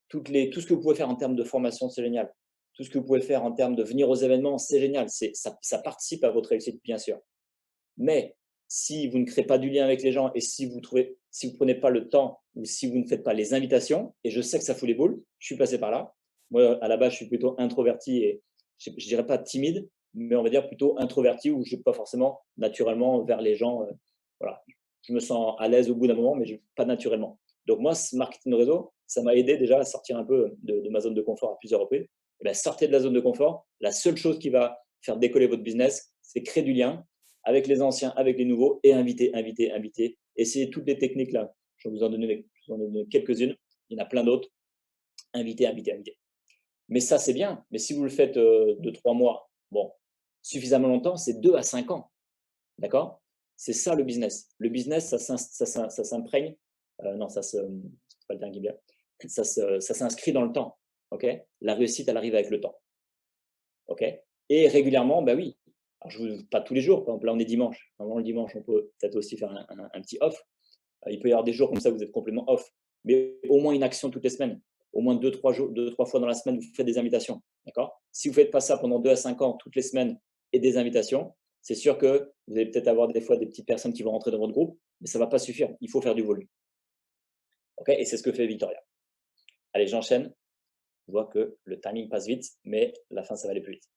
[SPEAKER 1] Tout ce que vous pouvez faire en termes de formation, c'est génial. Tout ce que vous pouvez faire en termes de venir aux événements, c'est génial. Ça participe à votre réussite, bien sûr. Mais si vous ne créez pas du lien avec les gens et si vous ne prenez pas le temps ou si vous ne faites pas les invitations, et je sais que ça fout les boules, je suis passé par là. Moi, à la base, je suis plutôt introverti et je ne dirais pas timide, mais on va dire plutôt introverti où je ne vais pas forcément naturellement vers les gens. Voilà. Je me sens à l'aise au bout d'un moment, mais pas naturellement. Donc moi, ce marketing de réseau, ça m'a aidé déjà à sortir un peu de ma zone de confort à plusieurs reprises. Et bien, sortez de la zone de confort. La seule chose qui va faire décoller votre business, c'est créer du lien avec les anciens, avec les nouveaux, et inviter, inviter, inviter. Essayez toutes les techniques là. Je vais vous en donner quelques-unes. Il y en a plein d'autres. Inviter, inviter, inviter. Mais ça, c'est bien. Mais si vous le faites de 3 mois, bon, suffisamment longtemps, c'est 2 à 5 ans. D'accord? C'est ça le business. Le business, ça s'imprègne. Non, c'est pas le terme qui est bien. Ça s'inscrit dans le temps. OK? La réussite, elle arrive avec le temps. OK? Et régulièrement, bah oui. Alors, pas tous les jours. Par exemple, là, on est dimanche. Normalement, le dimanche, on peut peut-être aussi faire un petit off. Il peut y avoir des jours comme ça où vous êtes complètement off. Mais au moins une action toutes les semaines. Au moins 2-3 jours, 2-3 fois dans la semaine, vous faites des invitations. D'accord? Si vous ne faites pas ça pendant 2 à 5 ans, toutes les semaines, et des invitations, c'est sûr que vous allez peut-être avoir des fois des petites personnes qui vont rentrer dans votre groupe, mais ça ne va pas suffire. Il faut faire du volume. OK? Et c'est ce que fait Victoria. Allez, j'enchaîne. Je vois que le timing passe vite, mais la fin, ça va aller plus vite.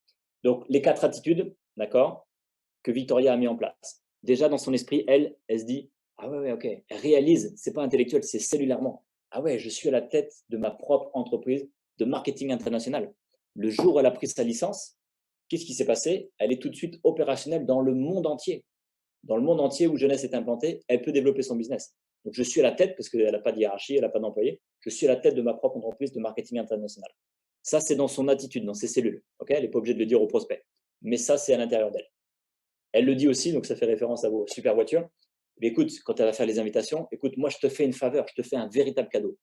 [SPEAKER 1] Donc, les 4 attitudes, d'accord, que Victoria a mis en place. Déjà, dans son esprit, elle se dit, ah ouais, ok, elle réalise, c'est pas intellectuel, c'est cellulairement. Ah ouais, je suis à la tête de ma propre entreprise de marketing international. Le jour où elle a pris sa licence, qu'est-ce qui s'est passé? Elle est tout de suite opérationnelle dans le monde entier. Dans le monde entier où Jeunesse est implantée, elle peut développer son business. Donc, je suis à la tête, parce qu'elle n'a pas de hiérarchie, elle n'a pas d'employé, je suis à la tête de ma propre entreprise de marketing international. Ça, c'est dans son attitude, dans ses cellules. Okay, elle n'est pas obligée de le dire au prospect. Mais ça, c'est à l'intérieur d'elle. Elle le dit aussi, donc ça fait référence à vos super voitures. Mais écoute, quand elle va faire les invitations, écoute, moi, je te fais une faveur, je te fais un véritable cadeau.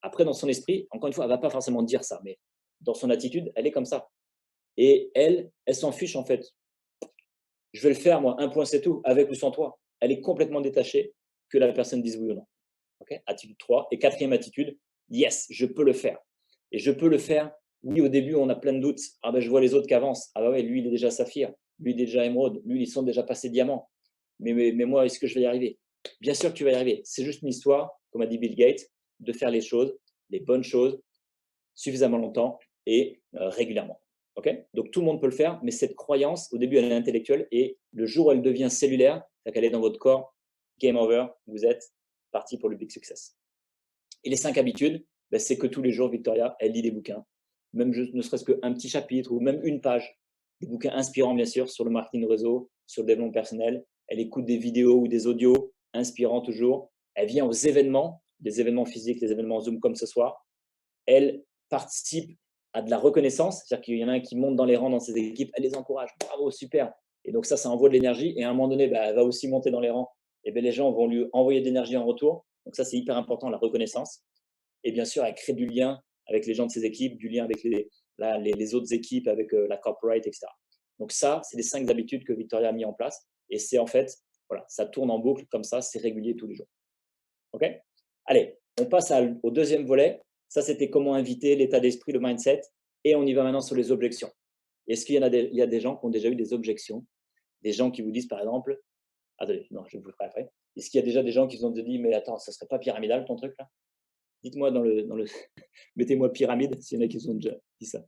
[SPEAKER 1] Après, dans son esprit, encore une fois, elle ne va pas forcément dire ça, mais dans son attitude, elle est comme ça. Et elle s'en fiche, en fait. Je vais le faire, moi, un point, c'est tout, avec ou sans toi. Elle est complètement détachée que la personne dise oui ou non. Okay, attitude 3. Et 4e attitude, yes, je peux le faire. Et je peux le faire. Oui, au début, on a plein de doutes. Ah ben, je vois les autres qui avancent. Ah ben ouais, lui, il est déjà saphir. Lui, il est déjà émeraude. Lui, ils sont déjà passés diamant. Mais moi, est-ce que je vais y arriver? Bien sûr que tu vas y arriver. C'est juste une histoire, comme a dit Bill Gates, de faire les choses, les bonnes choses, suffisamment longtemps et régulièrement. Okay, donc, tout le monde peut le faire, mais cette croyance, au début, elle est intellectuelle. Et le jour où elle devient cellulaire, c'est-à-dire qu'elle est dans votre corps, game over, vous êtes parti pour le big success. Et les 5 habitudes, c'est que tous les jours, Victoria, elle lit des bouquins, même ne serait-ce qu'un petit chapitre ou même une page. Des bouquins inspirants, bien sûr, sur le marketing de réseau, sur le développement personnel. Elle écoute des vidéos ou des audios inspirants toujours. Elle vient aux événements, des événements physiques, des événements Zoom comme ce soir. Elle participe à de la reconnaissance, c'est-à-dire qu'il y en a un qui monte dans les rangs dans ses équipes, elle les encourage, bravo, super. Et donc ça envoie de l'énergie. Et à un moment donné, elle va aussi monter dans les rangs. Et les gens vont lui envoyer de l'énergie en retour. Donc ça, c'est hyper important, la reconnaissance. Et bien sûr, elle crée du lien avec les gens de ses équipes, du lien avec les autres équipes, avec la corporate, etc. Donc ça, c'est les 5 habitudes que Victoria a mis en place. Et c'est en fait, voilà, ça tourne en boucle comme ça, c'est régulier tous les jours. OK? Allez, on passe au deuxième volet. Ça, c'était comment inviter, l'état d'esprit, le mindset. Et on y va maintenant sur les objections. Est-ce qu'il y en a il y a des gens qui ont déjà eu des objections? Des gens qui vous disent, par exemple, attendez, non, je vous le ferai après. Est-ce qu'il y a déjà des gens qui vous ont dit, mais attends, ça serait pas pyramidal ton truc là? Dites-moi mettez-moi pyramide s'il y en a qui vous ont déjà dit ça.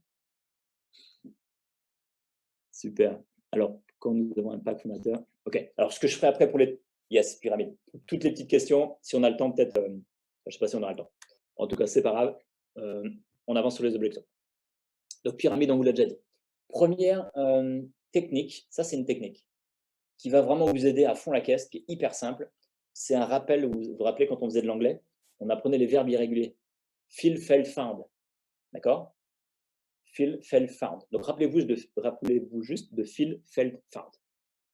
[SPEAKER 1] Super. Alors, quand nous avons un pack fondateur. OK. Alors, ce que je ferai après pour les. Yes, pyramide. Toutes les petites questions, si on a le temps, peut-être. Je ne sais pas si on aura le temps. En tout cas, c'est pas grave. On avance sur les objections. Donc, pyramide, on vous l'a déjà dit. Première technique, ça, c'est une technique qui va vraiment vous aider à fond la caisse, qui est hyper simple. C'est un rappel, vous vous rappelez quand on faisait de l'anglais, on apprenait les verbes irréguliers. Feel, felt, found. D'accord? Feel, felt, found. Donc, rappelez-vous juste de feel, felt, found.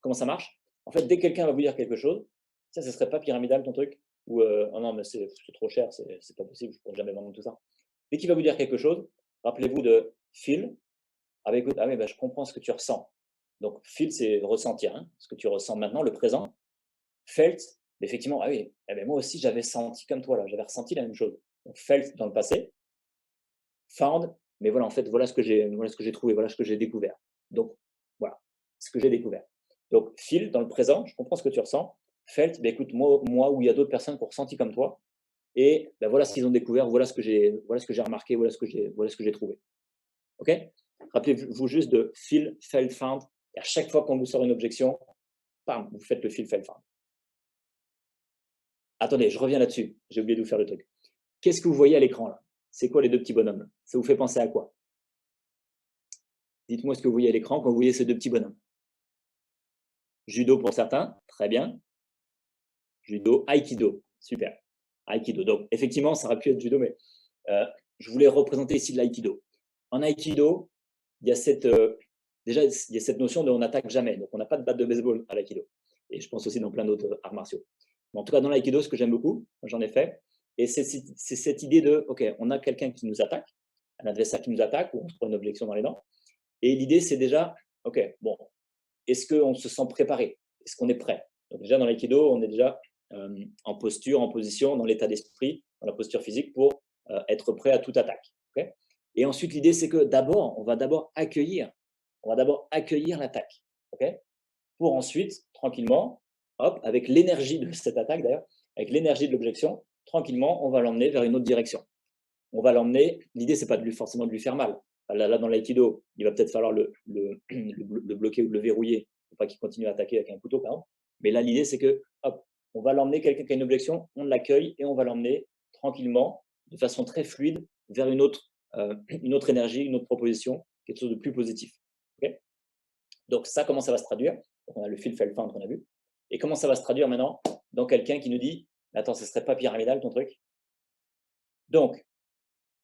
[SPEAKER 1] Comment ça marche? En fait, dès que quelqu'un va vous dire quelque chose, ça ne serait pas pyramidal ton truc? Ou oh non, mais c'est trop cher, c'est pas possible, je ne pourrais jamais vendre tout ça. Dès qu'il va vous dire quelque chose, rappelez-vous de feel. Ah bah écoute, ah oui, bah, je comprends ce que tu ressens. Donc feel, c'est ressentir, hein, ce que tu ressens maintenant, le présent. Felt, effectivement, ah oui, eh ben, moi aussi j'avais senti comme toi là, j'avais ressenti la même chose. Donc felt dans le passé, found, mais voilà, en fait, voilà ce que j'ai trouvé, voilà ce que j'ai découvert. Donc voilà, ce que j'ai découvert. Donc feel dans le présent, je comprends ce que tu ressens. Felt, ben, écoute, moi ou il y a d'autres personnes qui ont ressenti comme toi, et ben, voilà ce qu'ils ont découvert, voilà ce que j'ai remarqué, voilà ce que j'ai trouvé. OK? Rappelez-vous juste de feel, felt, found, et à chaque fois qu'on vous sort une objection, bam, vous faites le feel, felt, found. Attendez, je reviens là-dessus, j'ai oublié de vous faire le truc. Qu'est-ce que vous voyez à l'écran là? C'est quoi les deux petits bonhommes? Ça vous fait penser à quoi? Dites-moi ce que vous voyez à l'écran quand vous voyez ces deux petits bonhommes. Judo pour certains, très bien. Judo, aikido, super. Aikido. Donc, effectivement, ça aurait pu être judo, mais je voulais représenter ici de l'aïkido. En aïkido, il y a déjà, il y a cette notion de on n'attaque jamais. Donc, on n'a pas de batte de baseball à l'aïkido. Et je pense aussi dans plein d'autres arts martiaux. Mais en tout cas, dans l'aïkido, ce que j'aime beaucoup, j'en ai fait, et c'est cette idée de, OK, on a quelqu'un qui nous attaque, un adversaire qui nous attaque, ou on se prend une objection dans les dents. Et l'idée, c'est déjà, OK, bon, est-ce qu'on se sent préparé? Est-ce qu'on est prêt? Donc déjà, dans l'aïkido, on est déjà en posture, en position, dans l'état d'esprit, dans la posture physique pour être prêt à toute attaque. Okay. Et ensuite, l'idée, c'est que d'abord, on va d'abord accueillir l'attaque. Okay, pour ensuite, tranquillement, hop, avec l'énergie de cette attaque d'ailleurs, avec l'énergie de l'objection, tranquillement, on va l'emmener vers une autre direction. On va l'emmener, l'idée, c'est pas forcément de lui faire mal. Là, dans l'aïkido, il va peut-être falloir le bloquer ou le verrouiller pour pas qu'il continue à attaquer avec un couteau, par exemple. Mais là, l'idée, c'est que, hop, on va l'emmener, quelqu'un qui a une objection, on l'accueille et on va l'emmener tranquillement, de façon très fluide, vers une autre énergie, une autre proposition, quelque chose de plus positif. Okay. Donc ça, comment ça va se traduire? Donc, on a le fil fait le fin qu'on a vu. Et comment ça va se traduire maintenant dans quelqu'un qui nous dit, attends, ce serait pas pyramidal ton truc? Donc,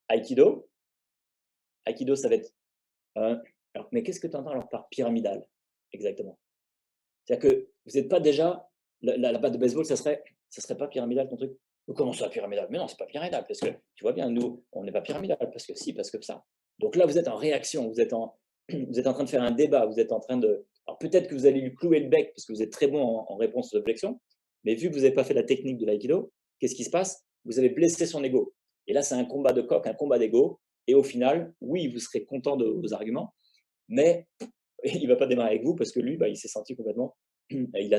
[SPEAKER 1] Aikido, Aikido, ça va être. Alors, mais qu'est-ce que tu entends alors par pyramidal exactement? C'est-à-dire que vous n'êtes pas déjà. La batte de baseball, ça serait pas pyramidal ton truc? Comment ça pyramidal? Mais non, c'est pas pyramidal, parce que tu vois bien, nous, on n'est pas pyramidal, parce que si, parce que ça. Donc là, vous êtes en réaction, vous êtes en train de faire un débat, vous êtes en train de. Alors peut-être que vous allez lui clouer le bec, parce que vous êtes très bon en réponse aux objections, mais vu que vous n'avez pas fait la technique de l'aïkido, qu'est-ce qui se passe? Vous avez blessé son ego. Et là, c'est un combat de coq, un combat d'ego. Et au final, oui, vous serez content de vos arguments, mais il ne va pas démarrer avec vous parce que lui, bah, il s'est senti complètement. Il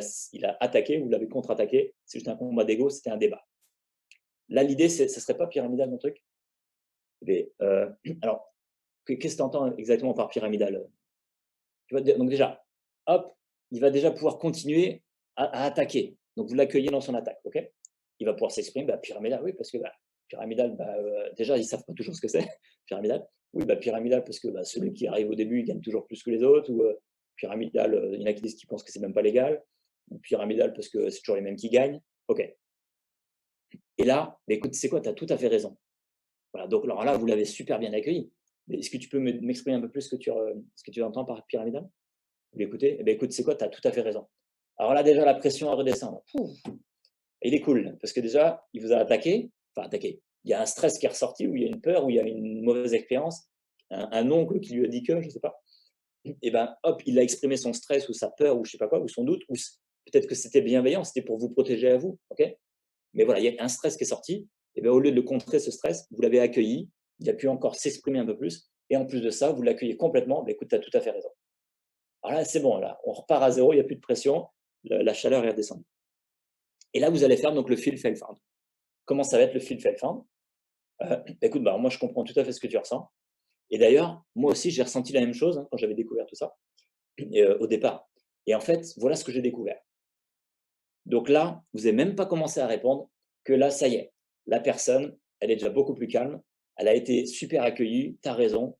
[SPEAKER 1] a attaqué, vous l'avez contre-attaqué. C'est juste un combat d'ego, c'était un débat. Là, l'idée, ce ne serait pas pyramidal, mon truc? Mais, alors, qu'est-ce que tu entends exactement par pyramidal? Tu vois, donc déjà, hop, il va déjà pouvoir continuer à attaquer. Donc, vous l'accueillez dans son attaque. Ok, il va pouvoir s'exprimer, bah, pyramidal, oui, parce que bah, pyramidal, bah, déjà, ils ne savent pas toujours ce que c'est, pyramidal. Oui, bah, pyramidal, parce que bah, celui qui arrive au début, il gagne toujours plus que les autres. Ou pyramidal, il y en a qui pensent que c'est même pas légal. Ou pyramidal, parce que c'est toujours les mêmes qui gagnent. OK. Et là, bah, écoute, c'est quoi? Tu as tout à fait raison. Voilà, donc alors là, vous l'avez super bien accueilli. Mais est-ce que tu peux m'exprimer un peu plus ce que tu entends par pyramidal? Vous l'écoutez? Eh ben, écoute, c'est quoi? Tu as tout à fait raison. Alors là, déjà, la pression à redescendre. Pouf, il est cool, parce que déjà, il vous a attaqué. Enfin, attaqué. Il y a un stress qui est ressorti, ou il y a une peur, ou il y a une mauvaise expérience, un oncle qui lui a dit que, je ne sais pas. Et ben, hop, il a exprimé son stress ou sa peur ou je sais pas quoi, ou son doute, ou peut-être que c'était bienveillant, c'était pour vous protéger à vous, ok? Mais voilà, il y a un stress qui est sorti, Et bien, au lieu de le contrer, ce stress, vous l'avez accueilli, il a pu encore s'exprimer un peu plus, et en plus de ça, vous l'accueillez complètement, ben, écoute, tu as tout à fait raison. Alors là, c'est bon, là, on repart à zéro, il n'y a plus de pression, la chaleur est redescendue. Et là, vous allez faire donc le feel, fail, found. Comment ça va être le feel, fail, found? Écoute, moi, je comprends tout à fait ce que tu ressens. Et d'ailleurs, moi aussi, j'ai ressenti la même chose quand j'avais découvert tout ça, au départ. Et en fait, voilà ce que j'ai découvert. Donc là, vous n'avez même pas commencé à répondre, que là, ça y est, la personne, elle est déjà beaucoup plus calme, elle a été super accueillie, tu as raison,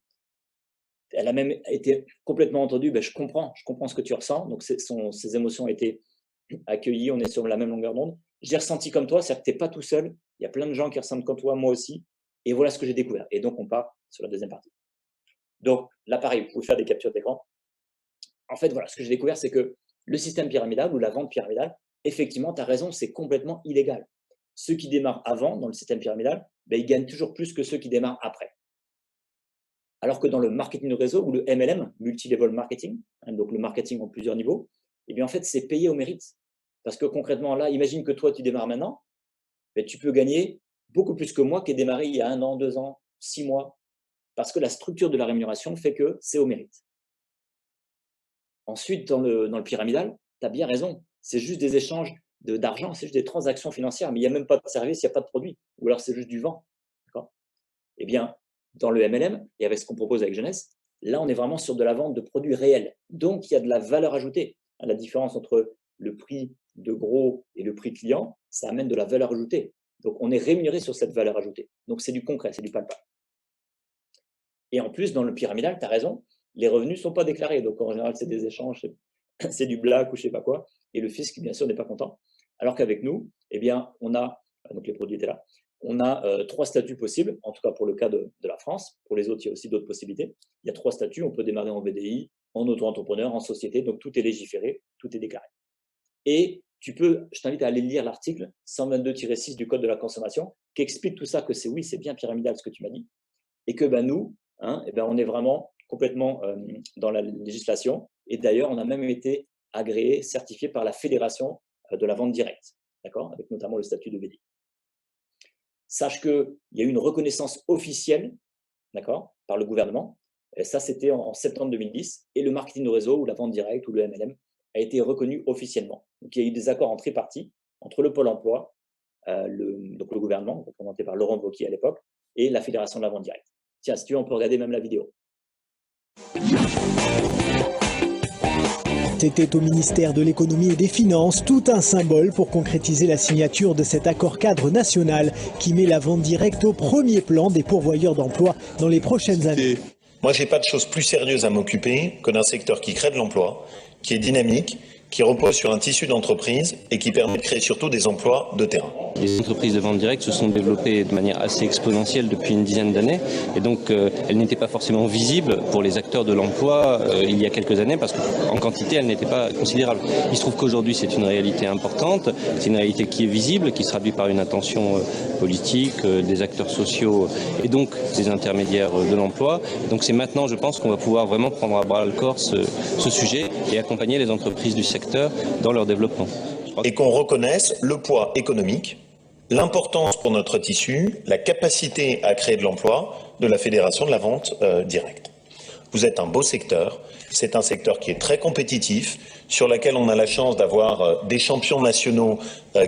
[SPEAKER 1] elle a même été complètement entendue, je comprends ce que tu ressens, donc ses émotions ont été accueillies, on est sur la même longueur d'onde. J'ai ressenti comme toi, c'est-à-dire que tu n'es pas tout seul, il y a plein de gens qui ressentent comme toi, moi aussi, et voilà ce que j'ai découvert. Et donc, on part sur la deuxième partie. Donc là, pareil, vous pouvez faire des captures d'écran. En fait, voilà, ce que j'ai découvert, c'est que le système pyramidal ou la vente pyramidale, effectivement, tu as raison, c'est complètement illégal. Ceux qui démarrent avant, dans le système pyramidal, ils gagnent toujours plus que ceux qui démarrent après. Alors que dans le marketing de réseau ou le MLM, multi-level marketing, donc le marketing en plusieurs niveaux, eh bien en fait, c'est payé au mérite. Parce que concrètement, là, imagine que toi, tu démarres maintenant, tu peux gagner beaucoup plus que moi qui ai démarré il y a 1 an, 2 ans, 6 mois, parce que la structure de la rémunération fait que c'est au mérite. Ensuite, dans le pyramidal, tu as bien raison, c'est juste des échanges d'argent, c'est juste des transactions financières, mais il n'y a même pas de service, il n'y a pas de produit, ou alors c'est juste du vent. Eh bien, dans le MLM, et avec ce qu'on propose avec Jeunesse, là, on est vraiment sur de la vente de produits réels. Donc, il y a de la valeur ajoutée. La différence entre le prix de gros et le prix client, ça amène de la valeur ajoutée. Donc, on est rémunéré sur cette valeur ajoutée. Donc, c'est du concret, c'est du palpable. Et en plus, dans le pyramidal, tu as raison, les revenus ne sont pas déclarés. Donc, en général, c'est des échanges, c'est du black ou je ne sais pas quoi. Et le fisc, bien sûr, n'est pas content. Alors qu'avec nous, eh bien, on a, donc les produits étaient là, on a 3 statuts possibles, en tout cas pour le cas de la France. Pour les autres, il y a aussi d'autres possibilités. Il y a 3 statuts, on peut démarrer en VDI, en auto-entrepreneur, en société, donc tout est légiféré, tout est déclaré. Et je t'invite à aller lire l'article 122-6 du Code de la consommation qui explique tout ça, que c'est bien pyramidal ce que tu m'as dit, et que nous, on est vraiment complètement dans la législation. Et d'ailleurs, on a même été agréé, certifié par la Fédération de la vente directe, d'accord, avec notamment le statut de VDI. Sache qu'il y a eu une reconnaissance officielle, d'accord, par le gouvernement. Et ça, c'était en septembre 2010. Et le marketing de réseau ou la vente directe ou le MLM a été reconnu officiellement. Donc, il y a eu des accords en tripartie entre le Pôle emploi, donc le gouvernement, représenté par Laurent Wauquiez à l'époque, et la Fédération de la vente directe. Tiens, si tu veux, on peut regarder même la vidéo.
[SPEAKER 2] C'était au ministère de l'Économie et des Finances tout un symbole pour concrétiser la signature de cet accord cadre national qui met la vente directe au premier plan des pourvoyeurs d'emploi dans les prochaines années.
[SPEAKER 3] Moi, je n'ai pas de chose plus sérieuse à m'occuper que d'un secteur qui crée de l'emploi, qui est dynamique, qui repose sur un tissu d'entreprise et qui permet de créer surtout des emplois de terrain.
[SPEAKER 4] Les entreprises de vente directe se sont développées de manière assez exponentielle depuis une dizaine d'années et donc elles n'étaient pas forcément visibles pour les acteurs de l'emploi il y a quelques années parce qu'en quantité elles n'étaient pas considérables. Il se trouve qu'aujourd'hui c'est une réalité importante, c'est une réalité qui est visible, qui se traduit par une attention politique, des acteurs sociaux et donc des intermédiaires de l'emploi. Donc c'est maintenant, je pense, qu'on va pouvoir vraiment prendre à bras le corps ce sujet et accompagner les entreprises du secteur dans leur développement.
[SPEAKER 3] Et qu'on reconnaisse le poids économique, l'importance pour notre tissu, la capacité à créer de l'emploi de la Fédération de la vente directe. Vous êtes un beau secteur, c'est un secteur qui est très compétitif, sur lequel on a la chance d'avoir des champions nationaux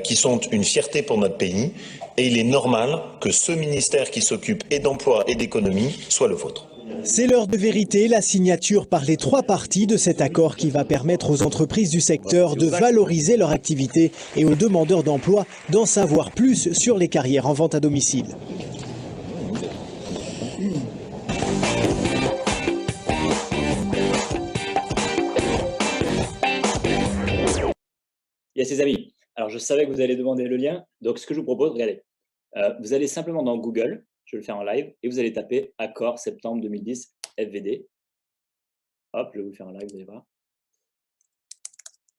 [SPEAKER 3] qui sont une fierté pour notre pays, et il est normal que ce ministère qui s'occupe et d'emploi et d'économie soit le vôtre.
[SPEAKER 2] C'est l'heure de vérité, la signature par les 3 parties de cet accord qui va permettre aux entreprises du secteur de valoriser leur activité et aux demandeurs d'emploi d'en savoir plus sur les carrières en vente à domicile.
[SPEAKER 1] Et ses amis, alors je savais que vous allez demander le lien, donc ce que je vous propose, regardez, vous allez simplement dans Google, je vais le faire en live, et vous allez taper accord septembre 2010 FVD. Hop, je vais vous le faire en live, vous allez voir.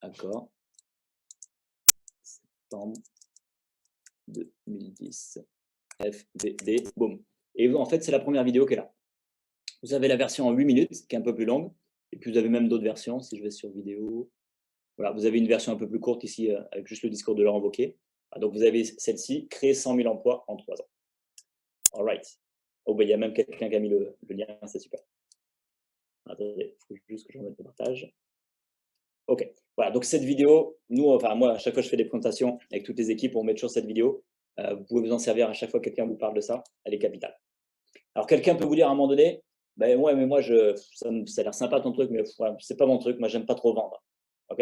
[SPEAKER 1] Accord septembre 2010 FVD, boum. Et en fait, c'est la première vidéo qui est là. Vous avez la version en 8 minutes, qui est un peu plus longue, et puis vous avez même d'autres versions, si je vais sur vidéo. Voilà, vous avez une version un peu plus courte ici, avec juste le discours de Laurent Wauquiez. Donc, vous avez celle-ci, créer 100 000 emplois en 3 ans. All right. Oh, il y a même quelqu'un qui a mis le lien, c'est super. Attendez, il faut juste que je remette le partage. OK. Voilà, donc cette vidéo, moi, à chaque fois que je fais des présentations avec toutes les équipes, on met toujours cette vidéo. Vous pouvez vous en servir à chaque fois que quelqu'un vous parle de ça. Elle est capitale. Alors, quelqu'un peut vous dire à un moment donné, ben ouais, mais moi, ça a l'air sympa ton truc, mais c'est pas mon truc. Moi, j'aime pas trop vendre. OK.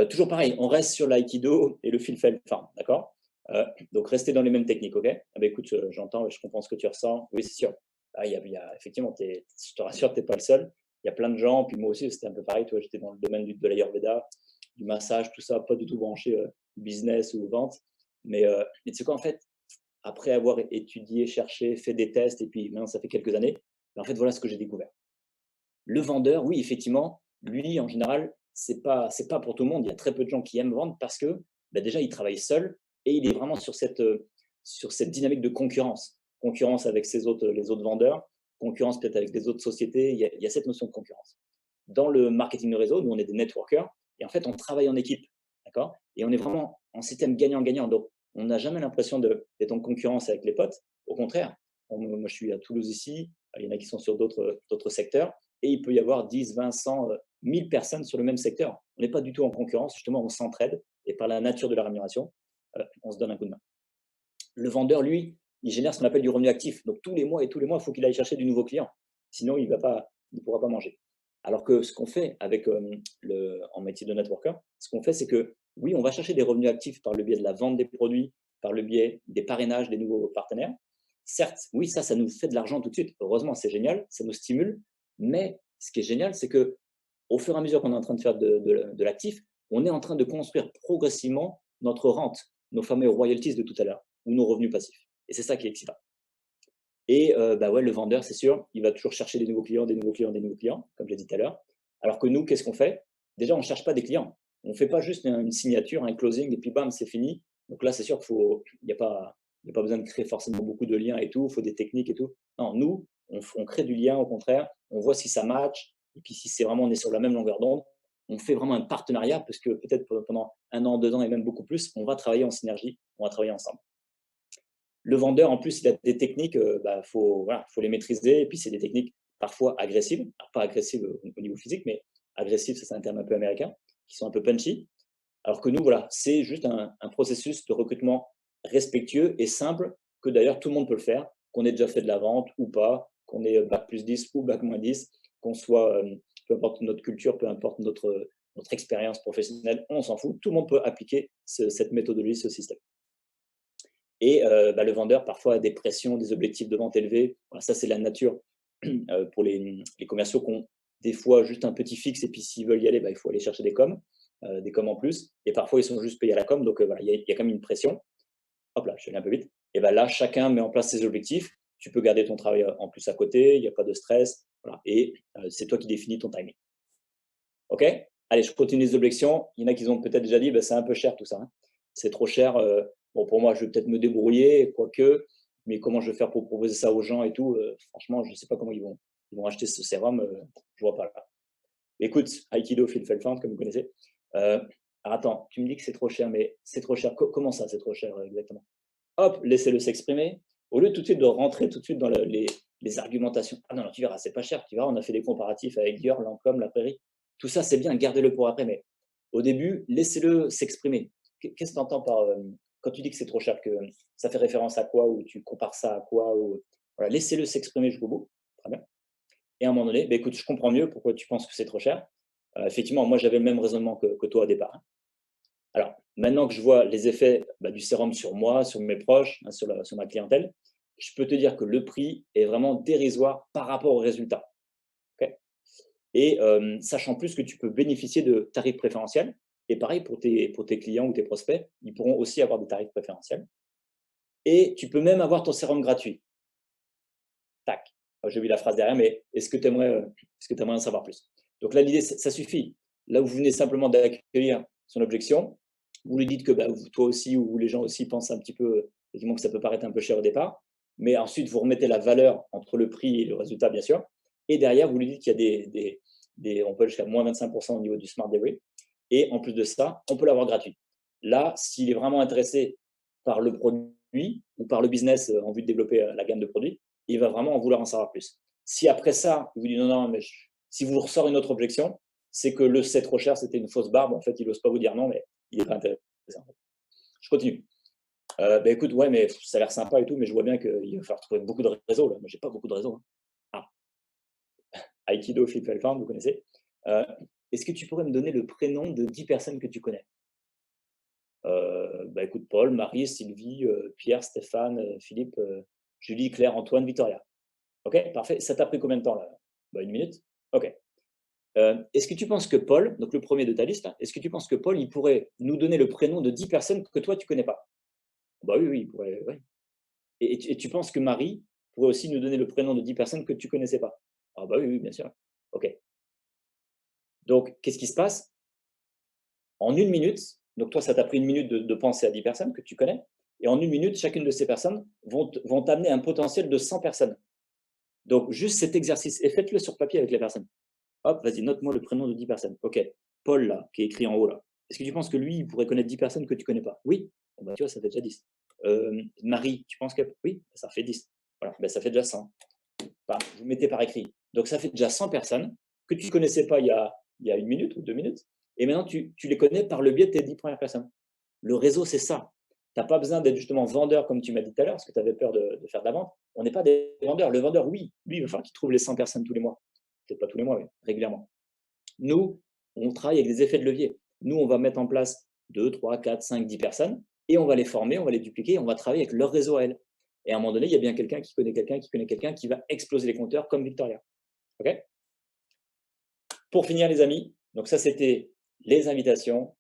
[SPEAKER 1] Toujours pareil, on reste sur l'aïkido et le fil farm, d'accord. Donc, restez dans les mêmes techniques, OK. Écoute, j'entends, je comprends ce que tu ressens. Oui, c'est sûr. Effectivement, je te rassure, tu n'es pas le seul. Il y a plein de gens, puis moi aussi, c'était un peu pareil. J'étais dans le domaine de l'Ayurveda, du massage, tout ça, pas du tout branché business ou vente. Mais tu sais quoi, en fait, après avoir étudié, cherché, fait des tests, et puis maintenant, ça fait quelques années, en fait, voilà ce que j'ai découvert. Le vendeur, oui, effectivement, lui, en général, c'est pas pour tout le monde. Il y a très peu de gens qui aiment vendre parce que déjà, il travaille seul et il est vraiment sur cette dynamique de concurrence. Concurrence avec les autres vendeurs, concurrence peut-être avec les autres sociétés. Il y a cette notion de concurrence. Dans le marketing de réseau, nous, on est des networkers et en fait, on travaille en équipe. D'accord. Et on est vraiment en système gagnant-gagnant. Donc, on n'a jamais l'impression d'être en concurrence avec les potes. Au contraire, moi, je suis à Toulouse ici. Il y en a qui sont sur d'autres secteurs. Et il peut y avoir 10, 20, 100, 1000 personnes sur le même secteur. On n'est pas du tout en concurrence, justement, on s'entraide et par la nature de la rémunération, on se donne un coup de main. Le vendeur, lui, il génère ce qu'on appelle du revenu actif. Donc, tous les mois, il faut qu'il aille chercher du nouveau client. Sinon, il ne pourra pas manger. Alors que ce qu'on fait en métier de networker, ce qu'on fait, c'est que, oui, on va chercher des revenus actifs par le biais de la vente des produits, par le biais des parrainages des nouveaux partenaires. Certes, oui, ça nous fait de l'argent tout de suite. Heureusement, c'est génial, ça nous stimule. Mais ce qui est génial, c'est que au fur et à mesure qu'on est en train de faire de l'actif, on est en train de construire progressivement notre rente, nos fameux royalties de tout à l'heure, ou nos revenus passifs. Et c'est ça qui est excitant. Et le vendeur, c'est sûr, il va toujours chercher des nouveaux clients, comme j'ai dit tout à l'heure. Alors que nous, qu'est-ce qu'on fait? Déjà, on ne cherche pas des clients. On ne fait pas juste une signature, un closing, et puis bam, c'est fini. Donc là, c'est sûr qu'il n'y a pas besoin de créer forcément beaucoup de liens et tout, il faut des techniques et tout. Non, nous, on crée du lien, au contraire, on voit si ça match, et puis si c'est vraiment, on est sur la même longueur d'onde, on fait vraiment un partenariat, parce que peut-être pendant 1 an, 2 ans, et même beaucoup plus, on va travailler en synergie, on va travailler ensemble. Le vendeur, en plus, il a des techniques, faut les maîtriser, et puis c'est des techniques parfois agressives, alors pas agressives au niveau physique, mais agressives, ça c'est un terme un peu américain, qui sont un peu punchy. Alors que nous, voilà, c'est juste un processus de recrutement respectueux et simple, que d'ailleurs tout le monde peut le faire, qu'on ait déjà fait de la vente ou pas, qu'on ait bac+10 ou bac-10, qu'on soit, peu importe notre culture, peu importe notre expérience professionnelle, on s'en fout, tout le monde peut appliquer cette méthodologie, ce système. Et le vendeur, parfois, a des pressions, des objectifs de vente élevés. Voilà, ça, c'est la nature pour les commerciaux qui ont des fois juste un petit fixe, et puis s'ils veulent y aller, il faut aller chercher des coms en plus. Et parfois, ils sont juste payés à la com, donc il y a quand même une pression. Hop là, je suis allé un peu vite. Et là, chacun met en place ses objectifs. Tu peux garder ton travail en plus à côté, il n'y a pas de stress. Voilà, et c'est toi qui définis ton timing. OK? Allez, je continue les objections. Il y en a qui ont peut-être déjà dit, c'est un peu cher tout ça. Hein. C'est trop cher. Bon, pour moi, je vais peut-être me débrouiller, quoique, mais comment je vais faire pour proposer ça aux gens et tout, franchement, je ne sais pas comment ils vont acheter ce sérum, je ne vois pas là. Écoute, Aikido, Phil Felfand, comme vous connaissez. Alors attends, tu me dis que c'est trop cher, mais c'est trop cher. Comment ça, c'est trop cher exactement? Hop, laissez-le s'exprimer. Au lieu tout de suite de rentrer tout de suite dans les argumentations. Ah non, tu verras, c'est pas cher. Tu verras, on a fait des comparatifs avec Dior, Lancôme, La Prairie. Tout ça, c'est bien, gardez-le pour après, mais au début, laissez-le s'exprimer. Qu'est-ce que tu entends par quand tu dis que c'est trop cher, que ça fait référence à quoi, ou tu compares ça à quoi, ou voilà, laissez-le s'exprimer jusqu'au bout. Très bien. Et à un moment donné, écoute, je comprends mieux pourquoi tu penses que c'est trop cher. Effectivement, moi, j'avais le même raisonnement que toi au départ. Hein. Alors, maintenant que je vois les effets du sérum sur moi, sur mes proches, hein, sur ma clientèle, je peux te dire que le prix est vraiment dérisoire par rapport au résultat. Okay. Et sachant plus que tu peux bénéficier de tarifs préférentiels, et pareil pour tes clients ou tes prospects, ils pourront aussi avoir des tarifs préférentiels. Et tu peux même avoir ton sérum gratuit. Tac. J'ai vu la phrase derrière, mais est-ce que tu aimerais en savoir plus? Donc là, l'idée, ça suffit. Là où vous venez simplement d'accueillir son objection, vous lui dites que toi aussi, ou les gens aussi pensent un petit peu, effectivement, que ça peut paraître un peu cher au départ, mais ensuite, vous remettez la valeur entre le prix et le résultat, bien sûr, et derrière, vous lui dites qu'il y a on peut aller jusqu'à moins 25% au niveau du Smart Delivery, et en plus de ça, on peut l'avoir gratuit. Là, s'il est vraiment intéressé par le produit ou par le business en vue de développer la gamme de produits, il va vraiment en vouloir en savoir plus. Si après ça, il vous dit non, mais si vous ressort une autre objection, c'est que c'est trop cher, c'était une fausse barbe. En fait, il n'ose pas vous dire non, mais il n'est pas intéressé. Je continue. Écoute, ouais, mais ça a l'air sympa et tout, mais je vois bien qu'il va falloir trouver beaucoup de réseaux. Là. Moi, j'ai pas beaucoup de réseaux. Hein. Aikido, Flip Farm, vous connaissez. Est-ce que tu pourrais me donner le prénom de 10 personnes que tu connais? Écoute, Paul, Marie, Sylvie, Pierre, Stéphane, Philippe, Julie, Claire, Antoine, Victoria. Ok, parfait. Ça t'a pris combien de temps là? 1 minute. Ok. Est-ce que tu penses que Paul, donc le premier de ta liste, est-ce que tu penses que Paul, il pourrait nous donner le prénom de 10 personnes que toi, tu connais pas? Oui, il pourrait. Ouais. Et tu penses que Marie pourrait aussi nous donner le prénom de 10 personnes que tu connaissais pas? Oui, bien sûr. Ok. Donc, qu'est-ce qui se passe? En 1 minute, donc toi, ça t'a pris 1 minute de penser à 10 personnes que tu connais, et en 1 minute, chacune de ces personnes vont t'amener un potentiel de 100 personnes. Donc, juste cet exercice, et faites-le sur papier avec les personnes. Hop, vas-y, note-moi le prénom de 10 personnes. Ok, Paul, là, qui est écrit en haut, là. Est-ce que tu penses que lui, il pourrait connaître 10 personnes que tu connais pas? Oui. Tu vois, ça fait déjà 10. Marie, tu penses que... Oui, ça fait 10. Voilà, ça fait déjà 100. Vous mettez par écrit. Donc, ça fait déjà 100 personnes que tu ne connaissais pas il y a 1 minute ou 2 minutes. Et maintenant, tu les connais par le biais de tes 10 premières personnes. Le réseau, c'est ça. Tu n'as pas besoin d'être justement vendeur, comme tu m'as dit tout à l'heure, parce que tu avais peur de faire de la vente. On n'est pas des vendeurs. Le vendeur, oui, lui, il va falloir qu'il trouve les 100 personnes tous les mois. Peut-être pas tous les mois, mais régulièrement. Nous, on travaille avec des effets de levier. Nous, on va mettre en place 2, 3, 4, 5, 10 personnes, et on va les former, on va les dupliquer, on va travailler avec leur réseau à elles. Et à un moment donné, il y a bien quelqu'un qui connaît quelqu'un qui connaît quelqu'un qui va exploser les compteurs comme Victoria. OK? Pour finir, les amis, donc ça, c'était les invitations.